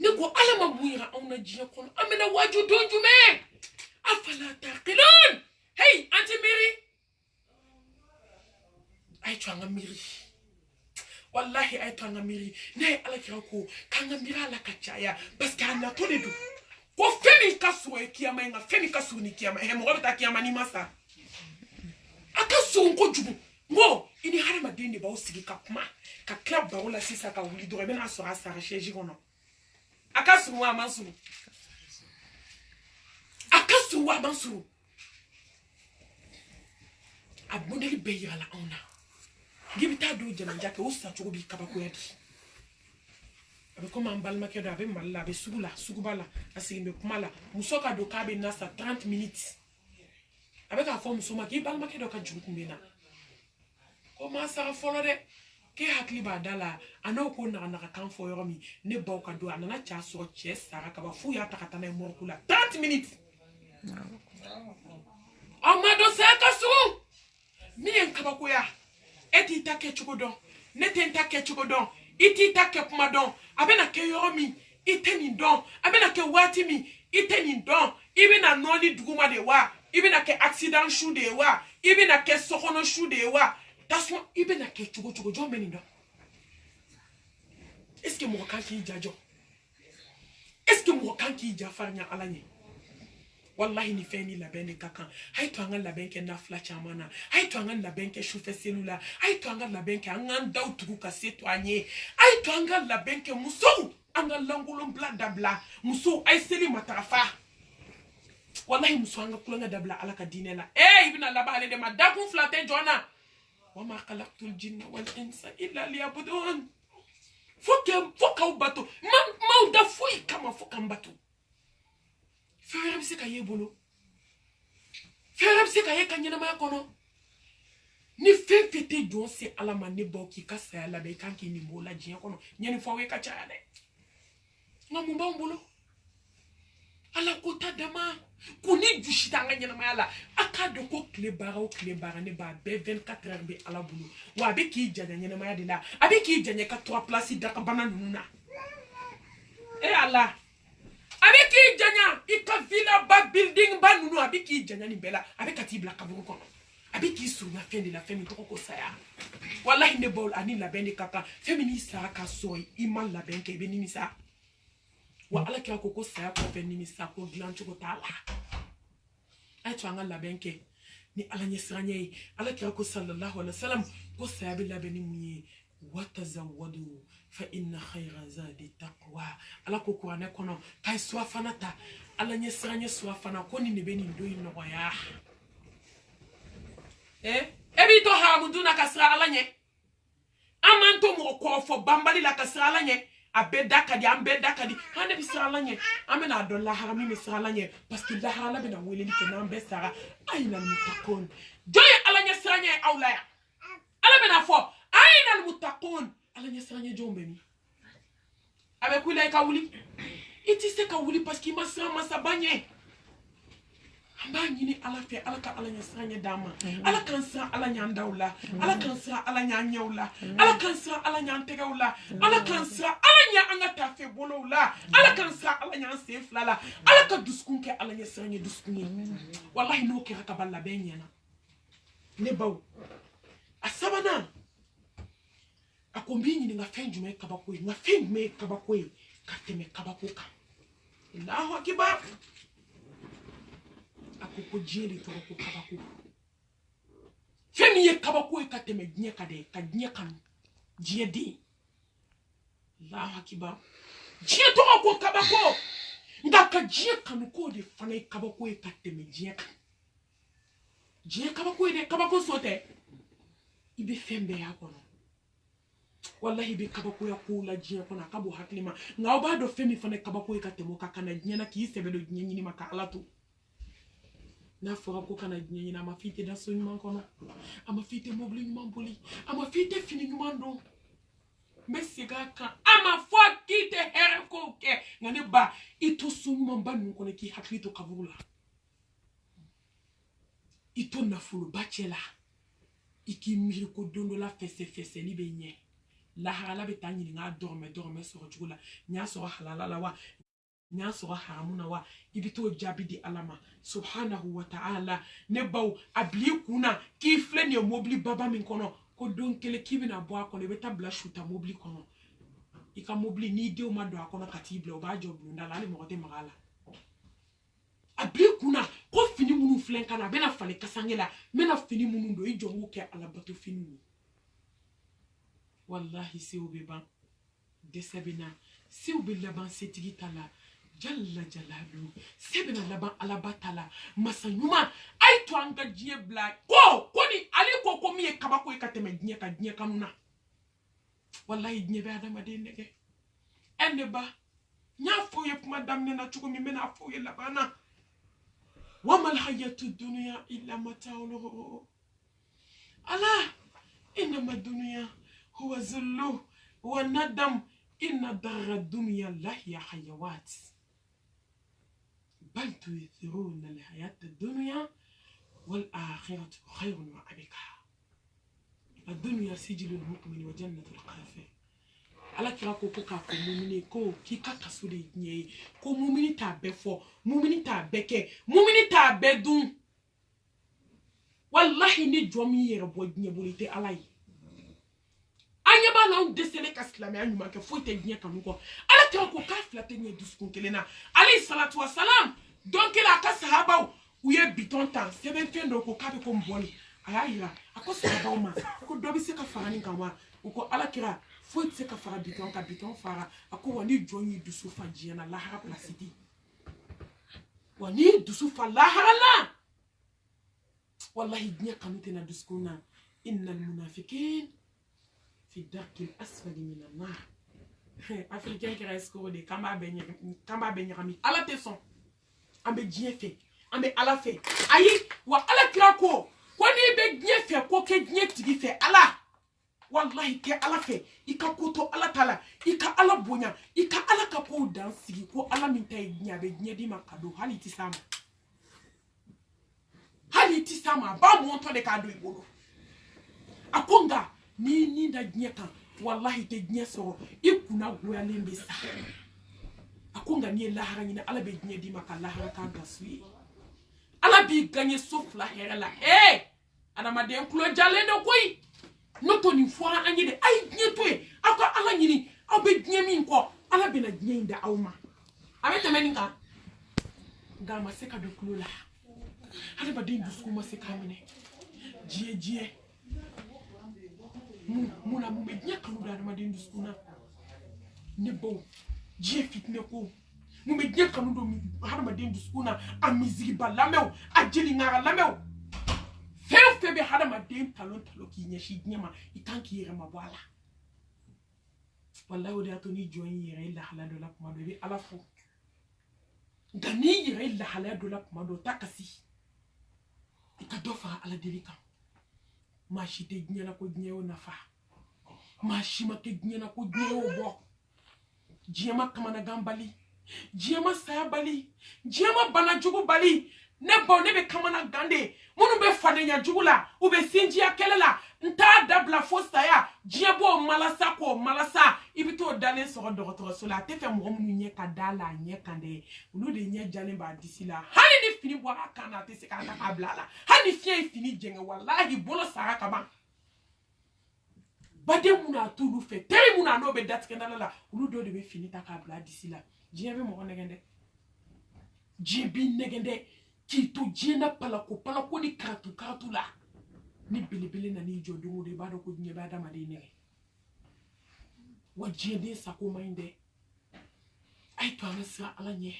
ne ko alama muira on na jiya kono amena waju donju me afala taqilun hey anti miri ay twanga miri wallahi ay twanga miri ne ala kirako kanga mira la kachaya parce que ana to ledu ko femi kaso e kiyama nga femi kaso ni kiyama mo robita kiyama ni masa akaso ko jubu ngo ini harama dende ba osigi kapma ka club ba ola sisa ka wuli do be na so asara sheji kono akasu wa mansuru abundeli beyira la ona gibita do jana jake usa chugo bi kabako yadi abe ko man balma ke do abe malla abe sugubala asigimbe kumala musoka do kabe nasa 30 minutes abe ka fo musoma ki balma ke do ka jugu kumbena ko ma sa folo de ke hakli ba dala ano ko na kan fo yoromi ne baw ka do anana cha so che sara ka ba fu ya takata na mo kula 30 minutes amado saka su mi en ka ba ko ya eti take chugodon neten take chugodon iti take pumadon abena ke yoromi iteni don abena ke watimi iteni don ibina noni duguma de wa ibina ke accident shu de wa ibina ke sokono shu de wa tasma ibina ke chugo jo meni don est-ce que mo kan ki jajo est-ce que mo kan ki jafarnya alanye wallahi ni feni la bene kakan hay to angal la benke na fla chamana hay to angal la benke chauffeur cellula hay to angal la benke angan daw tugu ka citoyen hay to angal la benke muso angal langolon bla dabla muso ay seli matafa wallahi muso angal kulanga dabla alaka dinela ibn allah ba ale de madaku flate jona wa ma khalaqtul jinna wal insa illa liyabudun foka ubato ma da foi kama foka mbato Frère, c'est qu'il y a bolo. se ka ye ka ɲɛnamaya kɔnɔ ni fɛn fɛn tɛ jɔn se ala ma ne baw k'i ka saya labɛn i kan k'i nin b'o la diɲɛ kɔnɔ ɲɛni fɔ aw ye ka caya dɛ nka mun b'anw bolo ala ko ta dama ko ni jusi ta an ka ɲɛnamaya la a k'a dɔn ko tile baara o tile baara ne b'a bɛɛ 24 heures bɛ ala bolo wa a bɛ k'i janya ɲɛnamaya de la a bɛ k'i janya ka 3 place dakabana ninnu na ala a bɛ k'i janya i ka villa ba building ba ninnu a bɛ k'i janya nin bɛɛ la a bɛ ka t'i bila kaburu kɔnɔ a bɛ k'i surunya fɛn de la fɛn min tɔgɔ ko saya walahi ne baw ani labɛn de ka kan fɛn min n'i sara ka sɔrɔ i ma labɛn kɛ i bɛ nimisa wa ala kira ko saya kɔfɛ nimisa ko dilan cogo t'a la a ye to an ka labɛn kɛ ni ala ɲɛsiranya ye ala kira ko sallallahu alaihi wasallam ko saya bɛ labɛn ni mun ye watazawwadu fa inna khayra zadi taqwa ala ko kuranɛ kɔnɔ k'a ye suwafana ta ala ɲɛsiranya suwafana ko nin de bɛ nin don in nɔgɔya e b'i to haramu dun na ka sira ala ɲɛ an m'an to mɔgɔ kɔrɔfɔ banbali la ka sira ala ɲɛ a bɛɛ da ka di an bɛɛ da ka di an de bɛ sira ala ɲɛ an bɛna dɔn lahara min bɛ sira ala ɲɛ parce que lahara ala bɛna weleli kɛ n'an bɛɛ sara ayina mutakun jɔn ye ala ɲɛ sira ɲɛ aw la yan ala bɛna fɔ ayina mutakun ala ɲɛ sira ɲɛ jɔnw bɛ min a bɛ ku i la i ka wuli i tɛ se ka wuli parce que i ma sira masaba ɲɛ an b'a ɲini ala fɛ ala ka ala ɲɛ sira ɲɛ d'an ma ala k'an sira ala ɲ'an daw la ala k'an sira ala ɲ'an ɲɛw la ala k'an sira ala ɲ'an tɛgɛw la ala k'an sira ala ɲɛ an ka tafe bolow la ala k'an sira ala ɲ'an sen fila la ala ka dusukun kɛ ala ɲɛ sira ɲɛ dusukun ye wallahi n'o kɛra ka ban labɛn ɲɛna ne baw a sabanan a ko n b'i ɲininka fɛn jumɛn ye kabako ye nka fɛn jumɛn ye kabako ye ka tɛmɛ kabako kan Allahu akibar a ko diɲɛ de tɔgɔ ko kabako fɛn min ye kabako ye ka tɛmɛ diɲɛ kan dɛ ka diɲɛ kanu diɲɛ den Allahu akibar diɲɛ tɔgɔ ko kabako nka ka diɲɛ kanu k'o de fana ye kabako ye ka tɛmɛ diɲɛ kan diɲɛ kabako ye dɛ kabako so tɛ i bɛ fɛn bɛɛ y'a kɔnɔ wallahi i bɛ kabakoya kow la diɲɛ kɔnɔ a ka bon hakili ma nka aw b'a dɔn fɛn min fana ye kabako ye ka tɛmɛ o kan ka na diɲɛ na k'i sɛbɛ don diɲɛ ɲini ma ka ala to n'a fɔra ko kana diɲɛ ɲini a ma f'i tɛ da so ɲuman kɔnɔ a ma f'i tɛ mobili ɲuman boli a ma f'i tɛ fini ɲuman don n bɛ segin a kan a ma fɔ k'i tɛ hɛrɛ kow kɛ nka ne ba i to so ɲuman ba ninnu kɔnɔ k'i hakili to kaburu la i to nafoloba cɛ la i k'i miiri ko don dɔ la fɛsɛfɛsɛli bɛ ɲɛ lahala bɛ taa ɲininka dɔrɔmɛ sɔrɔ cogo la n y'a sɔrɔ halala la wa n y'a sɔrɔ haramu na wa i bɛ t'o jaabi di ala ma subhanahu wa ta'ala ne baw a bil'i kun na k'i filɛ nin ye mobili baba min kɔnɔ ko don kelen k'i bɛna bɔ a kɔnɔ i bɛ taa bila suta mobili kɔnɔ i ka mobili n'i denw ma don a kɔnɔ ka t'i bila o b'a jɔ bulonda la hali mɔgɔ tɛ maga a la a bil'i kun na ko fini minnu filɛ kan na a bɛna falen kasange la n bɛna fini minnu don i jɔ n k'o kɛ ala bato finiw ye wallahi sew bɛ ban dɛsɛ bɛ na sew bɛ laban setigi ta la jalla jalalu se bɛna laban alaba ta la masa ɲuman a ye to an ka diɲɛ bila ko ni ale ko min ye kabako ye ka tɛmɛ diɲɛ kan diɲɛ kanu na wallahi diɲɛ bɛ adamaden nɛgɛ ɛ ne ba n y'a fɔ ye kuma daminɛ na cogo min n bɛna fɔ ye laban na wa mal hayatu dunya illa mata'ul ghurur ala innama dunya huwa zullu wa nadam inna darra dunya lahiya hayawat بل تؤثرون الحياة الدنيا والآخرة خير وأبقى الدنيا سجل المؤمن وجنة الكافر ala kira ko k'a fɔ mumini ko k'i ka kaso de diɲɛ ye ko mumini t'a bɛɛ fɔ mumini t'a bɛɛ kɛ mumini t'a bɛɛ dun wallahi ni jɔn min yɛrɛ bɔ diɲɛ bolo i tɛ ala ye an ɲɛ b'a la anw dɛsɛlen ka silamɛya ɲuman kɛ foyi tɛ diɲɛ kanu kɔ ala kira ko k'a fila tɛ ɲɛ dusukun kelen na alayhi salatu wa salam donc a ka sahabaw u ye bitɔn ta sɛbɛnfɛn dɔ ko k'a bɛ ko mbɔli a y'a yira a ko sahabaw ma ko dɔ bɛ se ka fara nin kan wa u ko ala kira foyi tɛ se ka fara bitɔn kan bitɔn fara a ko wa ni jɔn y'i dusu fa diɲɛ na lahara pilasi tɛ wa n'i y'i dusu fa lahara la wallahi diɲɛ kanu tɛna dusukun na innal munafiqin fi darkil asfali minan nar africain kɛra escroc de k'an b'a bɛɛ ɲagami ala tɛ sɔn an bɛ diɲɛ fɛ an bɛ ala fɛ ayi wa ala kira ko ni be diɲɛ fɛ ko kɛ diɲɛ tigi fɛ ala wallahi kɛ ala fɛ i ka ko to ala ta la i ka ala bonya i ka ala ka ko dan sigi ko ala min ta ye diɲɛ a bɛ diɲɛ di ma kado hali ti sa ma hali ti sa ma ba mɔntɔ de k'a don i bolo a ko nka ni da diɲɛ kan wallahi tɛ diɲɛ sɔrɔ i kunna goyalen bɛ sa a ko nka n'i ye lahara ɲini ala bɛ diɲɛ di ma ka lahara k'a gasu ye ala b'i gagné so fila hɛrɛ la adamaden kulo jalen do koyi n'o to nin fɔra an ye de a ye diɲɛ to yen aw ka ala ɲini aw bɛ diɲɛ min kɔ ala bɛna diɲɛ in da aw ma a bɛ tɛmɛ nin kan nka a ma se ka don kulo la adamaden dusukun ma se k'a minɛ diɲɛ mun na mun bɛ diɲɛ kanu da adamaden dusukun na ne baw diɲɛ fitinɛ ko mun bɛ diɲɛ kanu don adamaden dusukun na a misigiba lamɛnw a jeli ŋara lamɛnw fɛn o fɛn bɛ hadamaden talon k'i ɲɛsin diɲɛ ma i kan k'i yɛrɛ mabɔ a la wallahi o de y'a to ni jɔn y'i yɛrɛ ye lahalaya dɔ la tuma dɔ i bɛ ala fo nka n'i yɛrɛ ye lahalaya dɔ la tuma dɔ ta kasi i ka dɔ fara ala deli kan maa si tɛ diɲɛ na ko diɲɛ y'o nafa maa si ma kɛ diɲɛ na ko diɲɛ y'o bɔ diɲɛ ma kamanagan bali diɲɛ ma saya bali diɲɛ ma bana jugu bali ne baw ne bɛ kamanagan de minnu bɛ fadenya jugu la u bɛ sinjiya kɛlɛ la n t'a dabila fo saya diɲɛ b'o malasa k'o malasa i bɛ t'o dalen sɔrɔ dɔgɔtɔrɔso la a tɛ fɛ mɔgɔ minnu ɲɛ ka da la a ɲɛ kan dɛ olu de ɲɛ jalen b'a disi la hali ni fini bɔra a kan na a tɛ se k'a ta k'a bila a la hali ni fiɲɛ ye fini jɛngɛ walahi bolo sara ka ban baden mun a t'olu fɛ teri mun a n'o bɛ datigɛdala la olu dɔw de bɛ fini ta k'a bila a disi la diɲɛ bɛ mɔgɔ nɛgɛn dɛ diɲɛ b'i nɛgɛn dɛ k'i to diɲɛ na palako ni karatu la ni belebele nan'i jɔ don o don i b'a dɔn ko diɲɛ bɛ adamaden nɛgɛn wa diɲɛden sago man ɲi dɛ a ye to an ka siran ala ɲɛ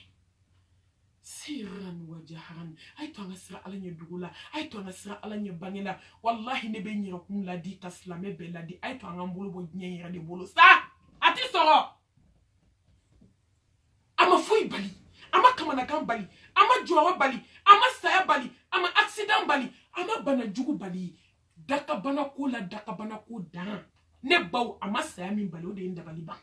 sirran wa jaharan a ye to an ka siran ala ɲɛ dugu la a ye to an ka siran ala ɲɛ bange la wallahi ne bɛ n yɛrɛkun ladi ka silamɛ bɛɛ ladi a ye to an k'an bolo bɔ diɲɛ yɛrɛ de bolo sa a tɛ sɔrɔ a ma foyi bali a ma kamanagan bali a ma jɔyɔrɔ bali a ma saya bali a ma accident bali a ma bana jugu bali dakabana ko la dakabana ko dan ne baw a ma saya min bali o de ye n dabali ban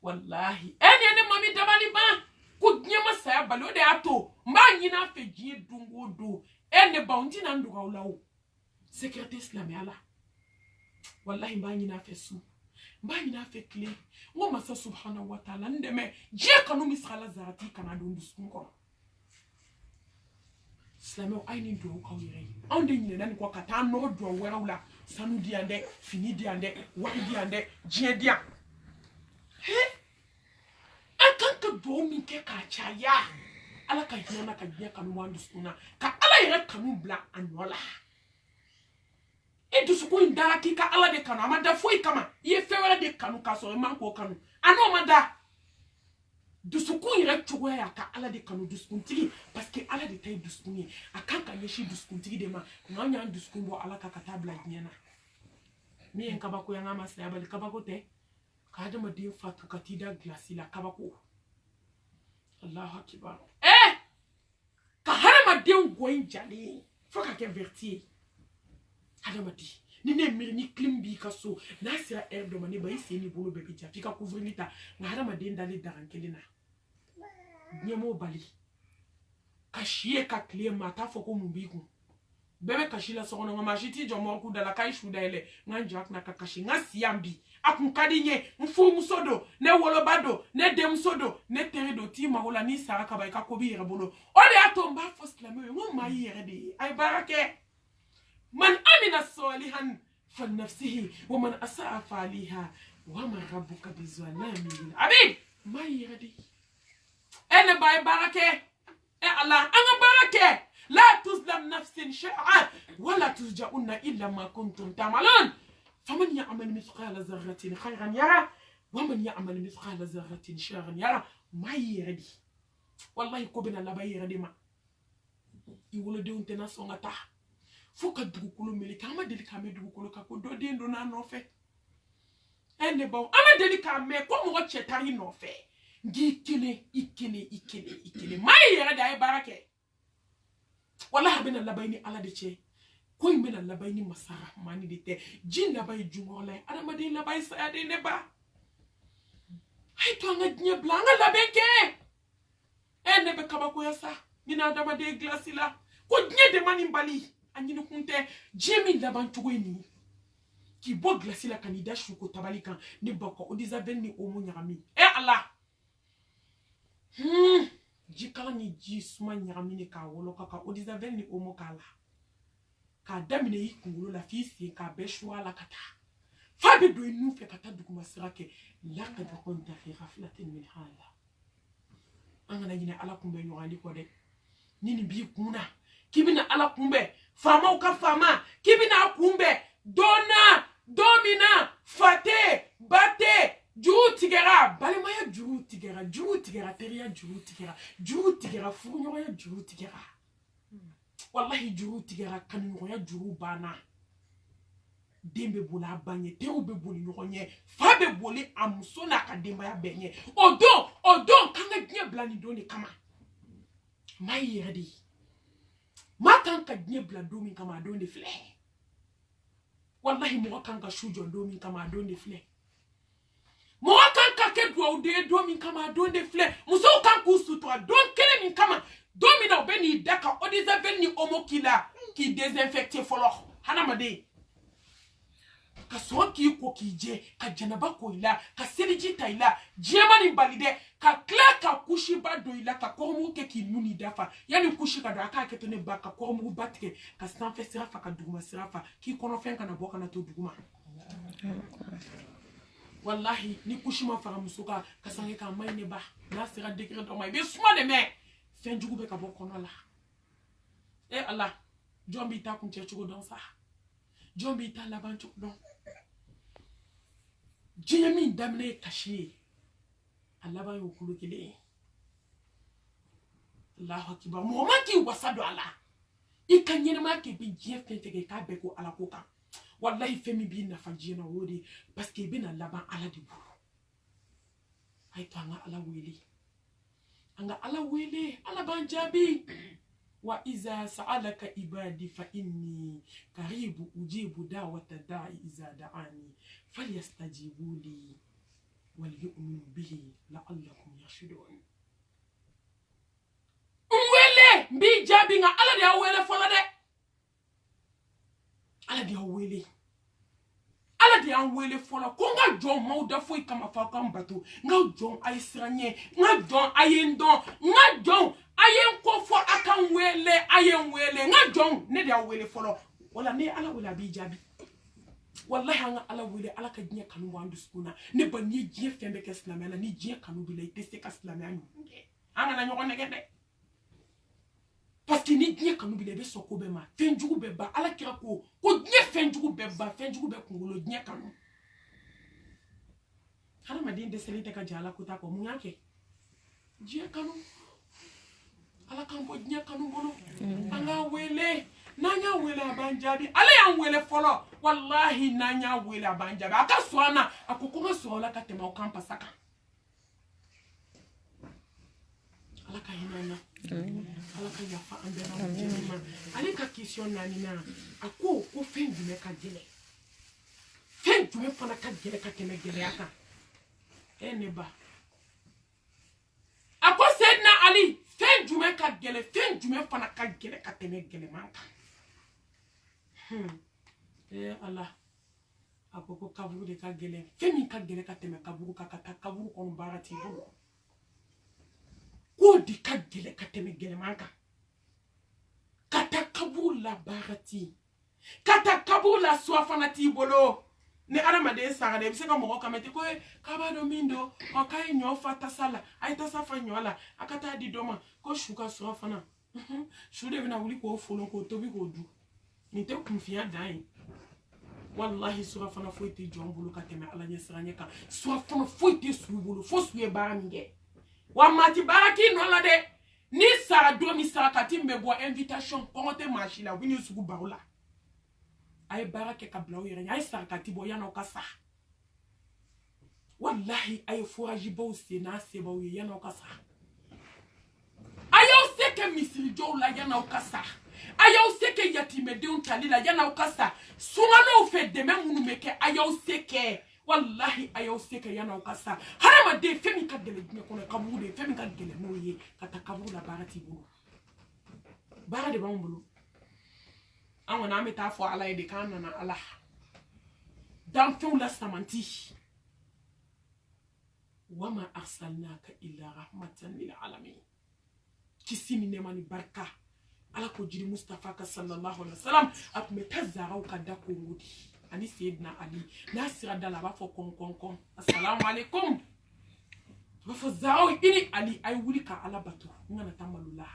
wallahi ne mami dabali ban ko diɲɛ ma saya bali o de y'a to n b'a ɲini a fɛ diɲɛ don o don ne baw n tɛna n dogo aw la o sécurité silamɛya la wallahi n b'a ɲini a fɛ su n b'a ɲini a fɛ tile n ko masa subhanahu wa ta'ala n dɛmɛ diɲɛ kanu min sigala zarati kana don dusukun kɔrɔ silamɛw a ye nin dugawu k'aw yɛrɛ ye anw de ɲinɛna nin kɔ ka taa nɔgɔ duwawu wɛrɛw la sanu di yan dɛ fini di yan dɛ wari di yan dɛ diɲɛ di yan an kan ka duwawu min kɛ k'a caya ala ka hinɛ na ka diɲɛ kanu bɔ an dusukun na ka ala yɛrɛ kanu bila a nɔ la i dusukun in dara k'i ka ala de kanu a ma da foyi kama i ye fɛn wɛrɛ de kanu k'a sɔrɔ i man k'o kanu a n'o ma da dusukun yɛrɛ cogoya y'a ka ala de kanu dusukuntigi parce que ala de ta ye dusukun ye a kan ka ɲɛsin dusukuntigi de ma n'an y'an dusukun bɔ ala ka taa bila diɲɛ na min ye kabako ye an k'a ma saya bali kabako tɛ ka adamaden fatu ka t'i da gilasi la kabako allahu akibar ka hadamaden gɔyin jalen fo ka kɛ verti ye adamaden ni ne miiri ni clim b'i ka so n'a sera heure dɔ ma ne ba i sen n'i bolo bɛɛ bɛ ja f'i ka couvrir ta nka hadamaden dalen dagan kelen na ɲɛmɔgɔ bali ka si ye ka tile ma a t'a fɔ ko mun b'i kun bɛɛ bɛ kasi la so kɔnɔ nka maa si t'i jɔ mɔgɔ da la k'a ye su dayɛlɛ n ka n jɔ a kunna ka kasi n ka si yan bi a kun ka di n ye n furumuso don ne woloba don ne denmuso don ne teri don t'i mago la n'i sara ka ban i ka ko b'i yɛrɛ bolo o de y'a to n b'a fɔ silamɛw ye n ko maa y'i yɛrɛ de ye a ye baara kɛ man amina salihan فلنفسه ومن أساء فعليها وما ربك بظلام للعبيد ما يردي أنا باي بركة الله أنا بركة لا تظلم نفس شيئا ولا ترجعون إلا ما كنتم تعملون فمن يعمل مثقال ذرة خيرا يرى ومن يعمل مثقال ذرة شرا يرى ما يردي والله كوبنا لا باي يردي ما يولدون تناسون أتاه fo ka dugukolo mele ka ma deli k'a mɛn dugukolo ka ko dɔ den dɔ n'a nɔfɛ ne baw an ma deli k'a mɛn ko mɔgɔ cɛ taara i nɔfɛ n'i kelen i kelen maa ye yɛrɛ de a ye baara kɛ wallahi bena labayni ala de che ko bena labayni masara mani de te jin labay jumola adama de labay sa de ne ba hay to nga dnya blanga labeke ne be kabako ya sa ni na adama de glasila ko dnya de mani mbali anyini kunte jemi laban tuweni ki bo glasila kanida shuko tabalika ni bako odizavel ni omo nyami Allah jikala ni ji suma nyami ni ka wolo ka odizavel ni omo kala ka damine yi kungulu la fisi ka beshwa la kata fabi do inu fe kata duguma sirake laqad kunta fi ghaflatin min hala angana yina ala kumbe nyogandi ko de nini bi kuna kibina ala kumbe fama uka fama kibina kumbe dona domina fate bate juru tigera balimaya juru tigera teriya juru tigera furuñogoya juru tigera wallahi juru tigera kanuñogoya juru bana dembe boli a baɲe teru be boli ɲɔgɔn ɲɛ fa be boli a muso n'a ka denbaya bɛɛ ɲɛ o don kan ka diɲɛ bila nin don de kama ma y'i yɛrɛ de ye ma kan ka diɲɛ bila don min kama a don de filɛ wallahi mɔgɔ kan ka su jɔ don min kama a don de filɛ mɔgɔ kan ka kɛ duwawuden ye don min kama a don de filɛ musow kan k'u sutura don kelen min kama don min na u bɛ n'i da ka eau de javel ni omo k'i la k'i désinfecter fɔlɔ hadamaden ka sɔn k'i ko k'i jɛ ka jɛnɛba ko i la ka seliji ta i la diɲɛma ni bali dɛ ka tila ka kusiba don i la ka kɔrɔmugu kɛ k'i nu ni dafa yanni kusi ka don a k'a kɛ to ne ba ka kɔrɔmugu ba tigɛ ka sanfɛ sira fa ka duguma sira fa k'i kɔnɔfɛn kana bɔ kana to duguma wallahi ni kusi ma fara muso ka sange ka ma ne ba n'a sera degré dɔ ma i bɛ suma de mɛn fɛn jugu bɛ ka bɔ kɔnɔ la ala jɔn b'i ta kuncɛ cogo dɔn sa jɔn b'i ta laban cogo dɔn diɲɛ min daminɛ ye kasi ye a laban y'o kulo kelen ye Allahu akibar mɔgɔ ma k'i wasa don a la i ka ɲɛnɛmaya kɛ bi diɲɛ fɛn tigɛ k'a bɛɛ ko ala ko kan wallahi fɛn min b'i nafa diɲɛ na o de parce que i bɛna laban ala de bolo a ye to an ka ala wele ala b'an jaabi wa iza sa'alaka ibadi fa inni karibu ujibu da'wata da'i iza da'ani falyastajibu li wal yu'minu bihi la'allakum yarshudun wele mbi jabi nga ala de wele fola de ala de wele fola ko nga jon mawda foi kama fa kam bato nga jon ay siranye nga jon ayen don nga jon ayen ko fo akan wele ayen wele nga jon ne de wele fola wala ne ala wala bi jabi wallahi nga ala wele ala ka diɲɛ kanu wandu sukuna ne ba ni diɲɛ fɛn bɛ kɛ silamɛya la ni diɲɛ kanu bila i tɛ se ka silamɛya ɲɔgɔn kɛ an kana ɲɔgɔn nɛgɛ dɛ parce que ni diɲɛ kanu bila i bɛ sɔn ko bɛɛ ma fɛn jugu bɛɛ ban ala kira ko diɲɛ fɛn jugu bɛɛ ban fɛn jugu bɛɛ kunkolo diɲɛ kanu hadamaden dɛsɛlen tɛ ka jɛ ala ko ta kɔ mun y'a kɛ diɲɛ kanu ala k'an bɔ diɲɛ kanu bolo an k'a wele n'an y'a wele a b'an jaabi ala y'an wele fɔlɔ wallahi n'an y'a wele a b'an jaabi a ka sɔn an na a ko n ka sɔn aw la ka tɛmɛ aw kan pasa kan ala ka hinɛ an na ala ka yafa an bɛɛ lajɛlen ma ale ka question naaninan a ko fɛn jumɛn ka gɛlɛn fɛn jumɛn fana ka gɛlɛn ka tɛmɛ gɛlɛya kan ne ba a ko Seydina Ali fɛn jumɛn ka gɛlɛn fɛn jumɛn fana ka gɛlɛn ka tɛmɛ gɛlɛman kan ala a ko kaburu de ka gɛlɛn fɛn min ka gɛlɛn ka tɛmɛ kaburu kan ka taa kaburu kɔnɔ baara t'i bolo k'o de ka gɛlɛn ka tɛmɛ gɛlɛman kan ka taa kaburu la baara t'i ka taa kaburu la suwa fana t'i bolo ni adamaden sara de i bɛ se ka mɔgɔ kama ten ko k'a b'a dɔn min don k'a ye ɲɔ fa tasa la a ye tasa fa ɲɔ la a ka taa di dɔ ma ko su ka suwa fana su de bɛna wuli k'o folon k'o tobi k'o dun nin tɛ kunfiya dan ye wallahi suwa fana foyi tɛ jɔn bolo ka tɛmɛ ala ɲɛ siran ɲɛ kan suwa fana foyi tɛ su bolo fo su ye baara min kɛ wa maa ti baara k'i nɔ la dɛ ni sara don min sarakati min bɛ bɔ invitation kɔngɔ tɛ maa si la u bɛ n'i sugu baro la a ye baara kɛ ka bila aw yɛrɛ ɲɛ a ye sarakati bɔ yan'aw ka sa wallahi a ye forajibaw sen n'a sebaw ye yan'aw ka sa a y'aw se kɛ misirijɔw la yan'aw ka sa ayaw seke yatime de talila yana ukasa sungano fe de munu meke ayaw seke wallahi ayaw seke yana ukasa harama de femi ka gele dine kono kabu de femi ka gele no ye kata kabu la barati bulu bara de bambulu an wana meta fo ala de kana na ala dan fen la samanti wama arsalnaka illa rahmatan lil alamin kisini nemani barka ala ko jiri Mustafa ka sallallahu alaihi wasallam akume tazara ka dako ngudi ani sayyidina ali nasira dala ba fo kon assalamu alaikum ba fo zao ini ali ay wuli ka ala batu ngana tamalullah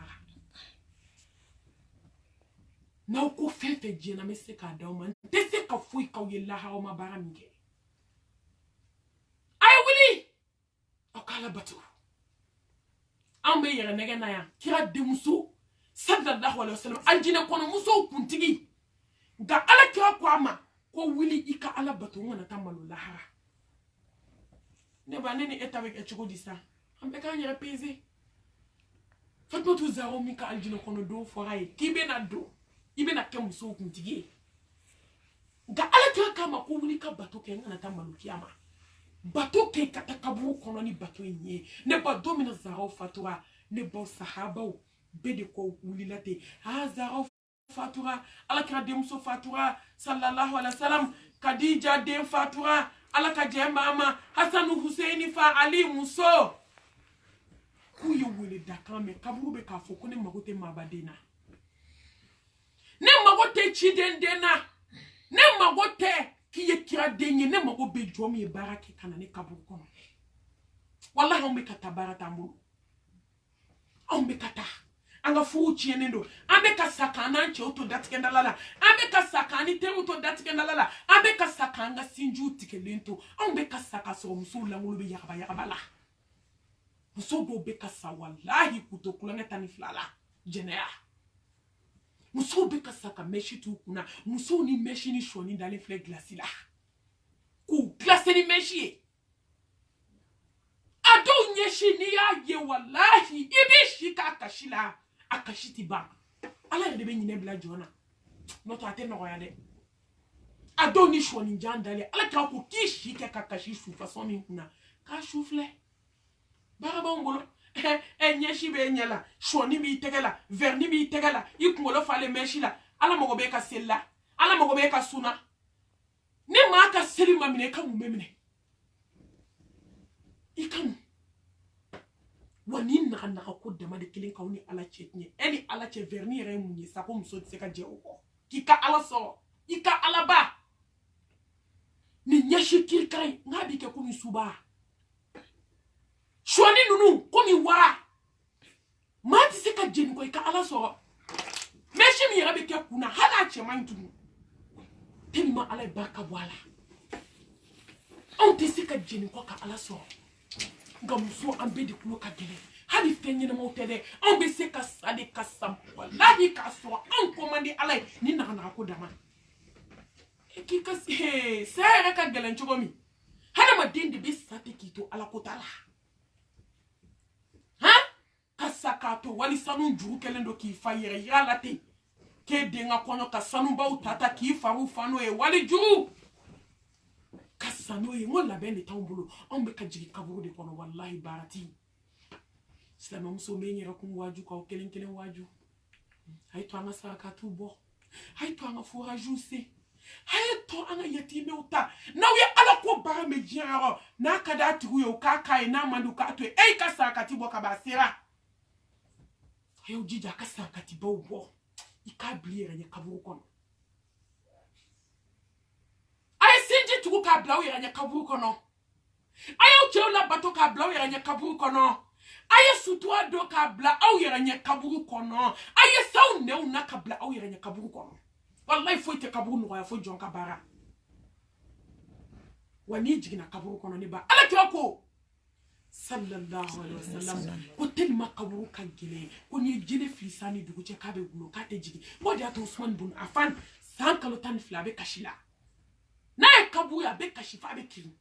na ko fefe jena me se ka dawman dese ka fuy ka yella ha ma baramige ay wuli akala batu ambe yere nege na ya kira de muso sallallahu alaihi wasallam aljina kono muso kuntigi ga ala kira ko ama ko wili ika ala batu ngana tamalu lahara ne ba neni etabe ke chiko disa ambe ka nyere peze fatmo tu zaro mika aljina kono do foray kibe na do ibe na ke muso kuntigi ga ala kira kama ko wili ka batu ke ngana tamalu kiyama bato ke katakabu kono ni bato yenye ne ba domina zaro fatura ne ba sahaba bede ko wulilate ha zaro fatura ala kira de muso fatura sallallahu alaihi wasallam Khadija de fatura ala ka je mama Hassan Husaini fa Ali muso ku yo wule dakame kaburu be ka foko ne magote mabadena ne magote chidendena ne magote ki ye kira denye ne mago be jomi baraki kana ne kaburu kono wallahi on be kata barata mbulu on be kata anga fu chiene ndo ambe ka sakana nche auto datikenda lala ambe ka sakani te auto datikenda lala ambe ka sakanga sinju tikelento on be ka saka so musula ngulu be yakaba la muso do be ka sa wallahi kutokulanga taniflala jenea muso be ka saka meshi tu kuna muso ni meshi ni shoni dale fle glasi la ku glasi ni meshi ado nyeshi ni ya ye wallahi ibi shika akashila akashiti ba ala de be nyine bla jona noto ate no ya de ado ni shoni jandale ala ka ko kishi ke kakashi su façon ni kuna ka shufle baraba ngolo nyeshi be nyala shoni bi tegela verni bi tegela ikungolo fale meshi la ala mogo be ka sella ala mogo be ka suna ne ma ka seli mamine ka mumemine ikamu wani na ko dama de kilin ka woni ala chetni eni ala che verni re munyi sa ko muso se ka je oko kika ala so ika ala ba ni nyeshi kilkai ngabi ke ko mi suba shoni nunu ko mi wa mati se ka jeni ko ika ala so meshi mi rabe ke kuna hala che mantu tellement ala barka wala on te se ka jeni ko ka ala so gamuso ambe de kulo ka gele hadi fenye na motede on be se ka sade ka sam wallahi ka so on commande ala ni na ko dama e ki ka se ka gele nchogomi hada ma dindi be sate kito ala ko tala ha kasakato wali sanu njuru kelendo ki fayere yala te ke denga kono ka sanu ba utata ki faru fano e wali juru kasano ye ngola bende tambulu on be kajigi kaburu de kono wallahi barati islamu muso menyera ku waju ka kelen waju hay to anga saka tubo hay to anga fura juse hay to anga yatime uta na wi ala ko bara me jero na kada atu yo kaka na mandu ka to e ka saka tibo ka basira hay ujija ka saka tibo bo ikabliere nya kaburu kono tuku ka blau ya nya kaburu kono aya uche la bato ka blau ya nya kaburu kono aya sutwa do ka bla au ya nya kaburu kono aya sau ne una ka bla au ya nya kaburu kono wallahi foi te kaburu no ya foi jonka bara wani jigina kaburu kono ni ba ala kyoko sallallahu alaihi wasallam ko tel makaburu ka gele ko ni jene filisani dugu che ka be gulo ka te jigi mo dia to Usman bun Affan san kalotan flabe kashila na kabu ya be kashifa be kiri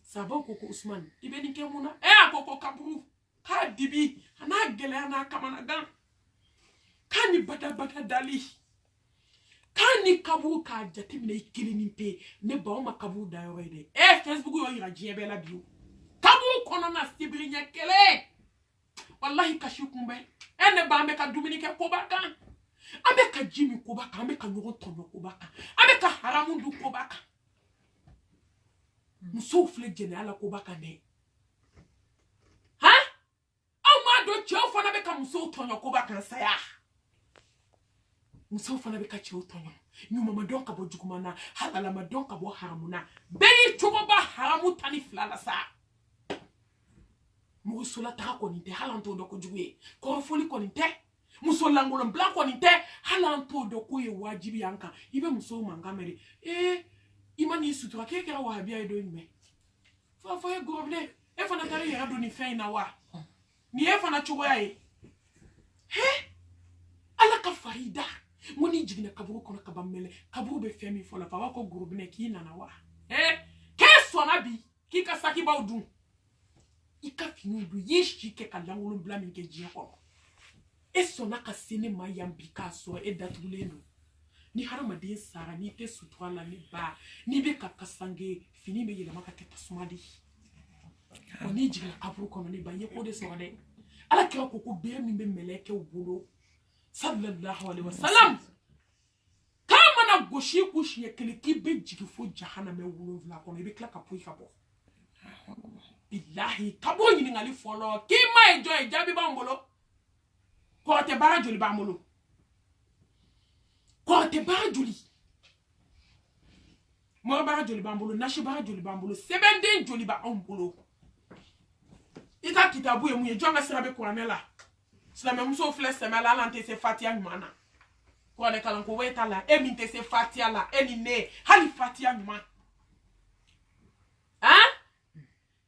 sabon koko Usman ibe ni ke muna koko kaburu ka dibi ana gele ana kamana gan kani bada dali kani kaburu ka jati mina ikilini pe ne ba ma kaburu da yoro ide Facebook yo ira jebe la biu kaburu kono na sibiri nyekele wallahi kashikumbe ene ba me ka dumini ke kobaka abe ka jimi kobaka abe ka nyogo tono kobaka abe ka haramu du kobaka muso fle jene ala kobaka ne ha au ma do cheo fana be ka muso tono kobaka saya muso fana be ka cheo tono nyuma madon ka bo jugumana halala madon ka bo haramuna beyi chugo ba haramu tani flala sa musola ta ko nite halanto do ko juguye ko foli ko nite musola ngolo blanc ko nite halanto do ko ye wajibi yanka ibe muso mangamere imani sutura ke kera wahabia edo nime fa ye gobne e fana tare ya do ni fein na wa ni e fana chugo ya ala ka farida moni jigina kaburu kono kabamele kaburu be femi fola fa wa ko gobne ki na wa ke sona bi ki ka saki ba odun ika fini du yishi ke kalangulu bla mi ke jiako e sona ka sene ma yambika so e datuleno ni harama de sara ni te sutwala ni ba ni be kasange fini be yela maka te tasumadi oni jigla kaburu kono ni ba ye ko de so de ala kira ko ko be mi be meleke obulo sallallahu alaihi wasallam kama na goshi kushi ye keliki be jigi fo jahannama wulu vla kono be kla kapu ikabo billahi kabo yini ngali folo ki ma enjoy jabi bambolo ko te bara joli bambolo ko te bara joli mo bara joli bambolo nashi bara joli bambolo sebende joli ba ombolo ita kitabu emu ye jonga sirabe kuranela sila me muso fle semela lante se fatia nyumana ko le kalan ko weta la eminte se fatia la enine hali fatia nyumana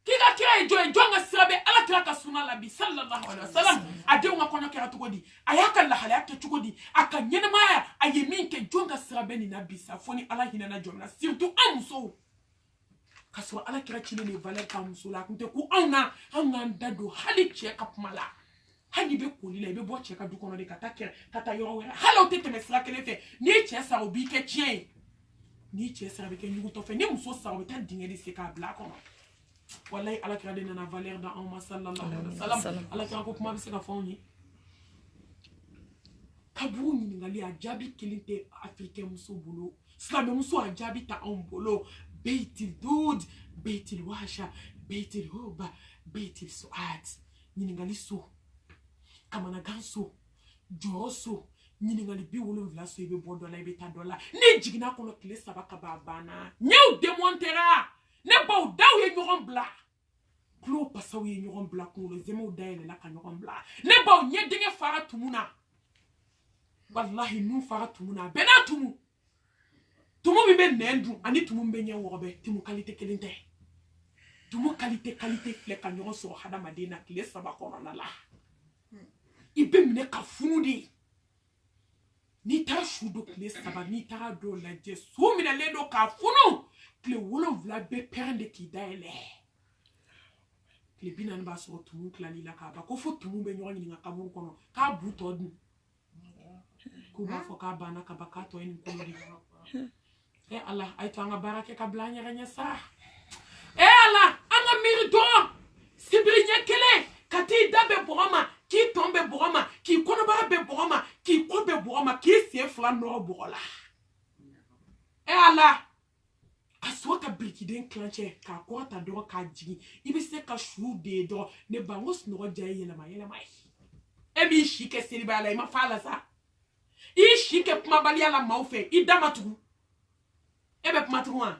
kika kira ejonga sirabe ala kira ka suna labi sallallahu alaihi wasallam ade nga kono kira tukodi ayaka la hala yake tukodi aka nyene maya ayemin ke jonga sirabe ni nabi safoni ala hina na jomna surtout amuso kaso ala kira chine ne valeur ka muso la kunte ku anga ndado hali che kapmala hali be kolila be bo che ka du kono de kata yoro wera hala o tete mesra kele fe ni che sa obi ke chien ni che sa be ke nyugo to fe ni muso sa o ta dingeli se ka bla kono wallahi ala kira dena na valeur da umma sallallahu alaihi wasallam ala kira ko kuma bi se ka fonni kaburu ni ngali ajabi kilinte africain muso bolo islam muso ajabi ta ombolo beitil dud beitil washa beitil huba beitil suat ni ngali so kama na ganso joso ni ngali bi wolo vla so ibe bodo la ibe ta dola ni jigina kono kile sabaka babana nyau demontera ne ba daw ye nyoron bla klo pasaw ye nyoron bla ko le zemo dayle la ka nyoron bla ne ba nye dinge fara tumuna wallahi nu fara tumuna bena tumu bi be nendu ani tumu be nya wobe timu qualité kelinte tumu qualité fle ka nyoron so hada madina kile sabako na la ibe mine ka fundi ni ta shudo kile saba ni ta do la je so mina le do ka funu le wolon vla be perde ki daele le binan ba so tumu klali la ka ba ko fo tumu be nyon ni ngaka mon kono ka buto du ko ba fo ka bana ka ba ka to en ko di Allah ay to nga barake ka blanya ranya sa Allah anga mirdo sibri nyekele kati dabe boroma ki tombe boroma ki kono ba be boroma ki ko be boroma ki se fla no borola Allah aswa ka brikiden clanche ka kwata do ka jigi ibi se ka shu de do ne bangos no jaye na mayela mai ebi shike seliba la ma fala sa I shike puma balia la maufe I damatu ebe puma truan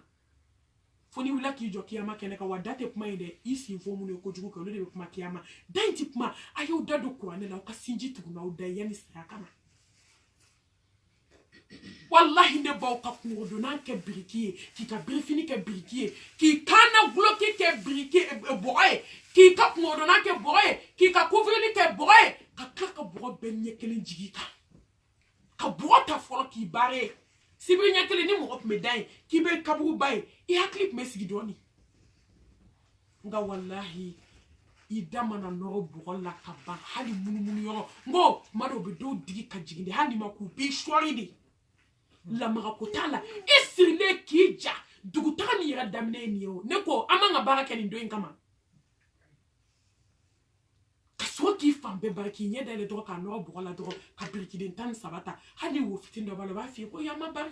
foni wila ki jo kiyama kene ka wadate puma ide isi informu ne ko jugu ko le puma kiyama dainti puma ayo dado ko anela ka sinji tu na uday yani sakama wallahi ne ba ka kungodo nan ke brikier ki ka brifini ke brikier ki kana bloquer ke brikier boy ki ka kungodo nan ke boy ki ka couvrir ke boy ka boy ben nyekele jigika ka boy ta folo ki bare si bi nyekele ni mo op medai ki be kaburu bay I haklik mesigi doni nga wallahi i damana nɔrɔ bɔgɔ la ka ban hali munumunu yɔrɔ ngo mado be do digi ka jigin de hali ma ku bi shwari de lamaga ko t'a la i sirilen k'i ja dugutaga ni yɛrɛ daminɛ ni ye o ne ko an man ka baara kɛ nin don in kama ka sɔrɔ k'i fan bɛɛ bari k'i ɲɛ dayɛlɛ dɔrɔn k'a nɔrɔ bɔgɔ la dɔrɔn ka birikiden 13 ta hali wo fitin dɔ b'a la o b'a f'i ye ko yan ma bari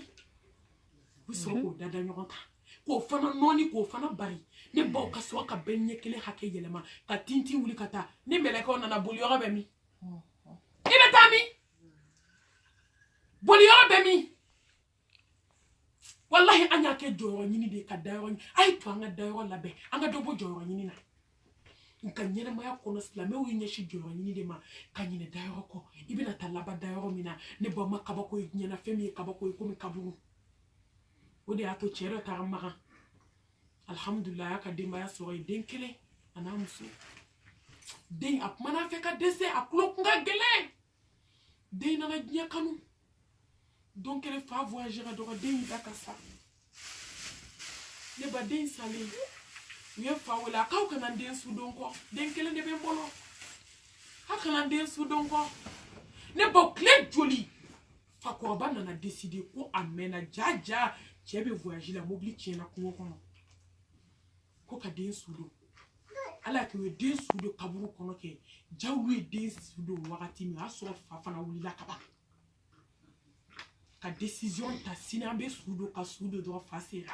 u bɛ sɔrɔ k'o dada ɲɔgɔn kan k'o fana nɔɔni k'o fana bari ne baw ka sɔrɔ ka bɛɛ ɲɛ kelen hakɛ yɛlɛma ka tintin wuli ka taa ni mɛlɛkɛw nana boli yɔrɔ bɛ min i bɛ taa min boli yɔrɔ bɛ min wallahi an y'a kɛ jɔyɔrɔ ɲini de ka dayɔrɔ ɲini a ye to an ka dayɔrɔ labɛn an ka dɔ bɔ jɔyɔrɔ ɲini na nka ɲɛnamaya kɔnɔ silamɛw ye ɲɛsin jɔyɔrɔ ɲini de ma ka ɲinɛ dayɔrɔ kɔ i bɛna taa laban dayɔrɔ min na ne baw ma kabako ye ɲɛna fɛn min ye kabako ye komi kaburu o de y'a to cɛ dɔ taara magan alhamdulillah a y'a ka denbaya sɔrɔ yen den kelen a n'a muso den a kuma n'a fɛ ka dɛsɛ a tulo kun ka gɛlɛn den nana diɲɛ kanu don kelen fa voyagera dɔrɔn den y'i da ka sa ne ba den salen u ye fa wele a k'aw kana den su don kɔ den kelen de bɛ n bolo a kana den su don kɔ ne ba tile joli fakɔrɔba nana décider ko a mɛnna jaja cɛ bɛ voyage la mobili tiɲɛna kungo kɔnɔ ko ka den su don ala y'a kɛ u ye den su don kaburu kɔnɔ kɛ jaw ye den su don wagati min o y'a sɔrɔ fa fana wulila ka ban ka décision ta sini an bɛ su don ka su don dɔrɔn fa sera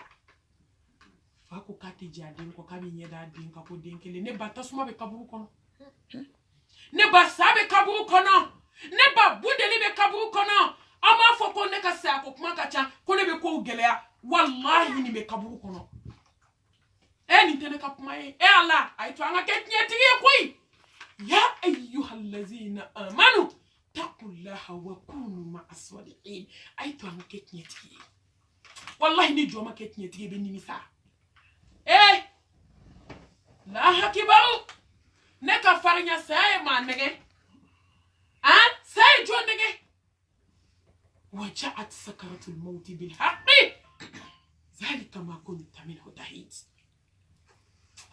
fa ko k'a tɛ jɛ a den kɔ k'a bɛ ɲɛ da a den kan ko den kelen ne ba tasuma bɛ kaburu kɔnɔ ne ba sa bɛ kaburu kɔnɔ ne ba budeli bɛ kaburu kɔnɔ an b'a fɔ ko ne ka saya ko kuma ka ca ko ne bɛ kow gɛlɛya wallahi nin bɛ kaburu kɔnɔ nin tɛ ne ka kuma ye ala a ye to an ka kɛ tiɲɛtigi ye koyi ya ayyuhallazina amanu taqullaha wa kunu ma'as sadiqin a ye to an ka kɛ tiɲɛtigi ye wallahi ni jɔ ma kɛ tiɲɛtigi ye bɛ nimisa la kibaru ne ka farinya saya ye maa nɛgɛ saya ye jɔn nɛgɛ وجاءت سكرة الموت بالحق ذلك ما كنت منه تحيد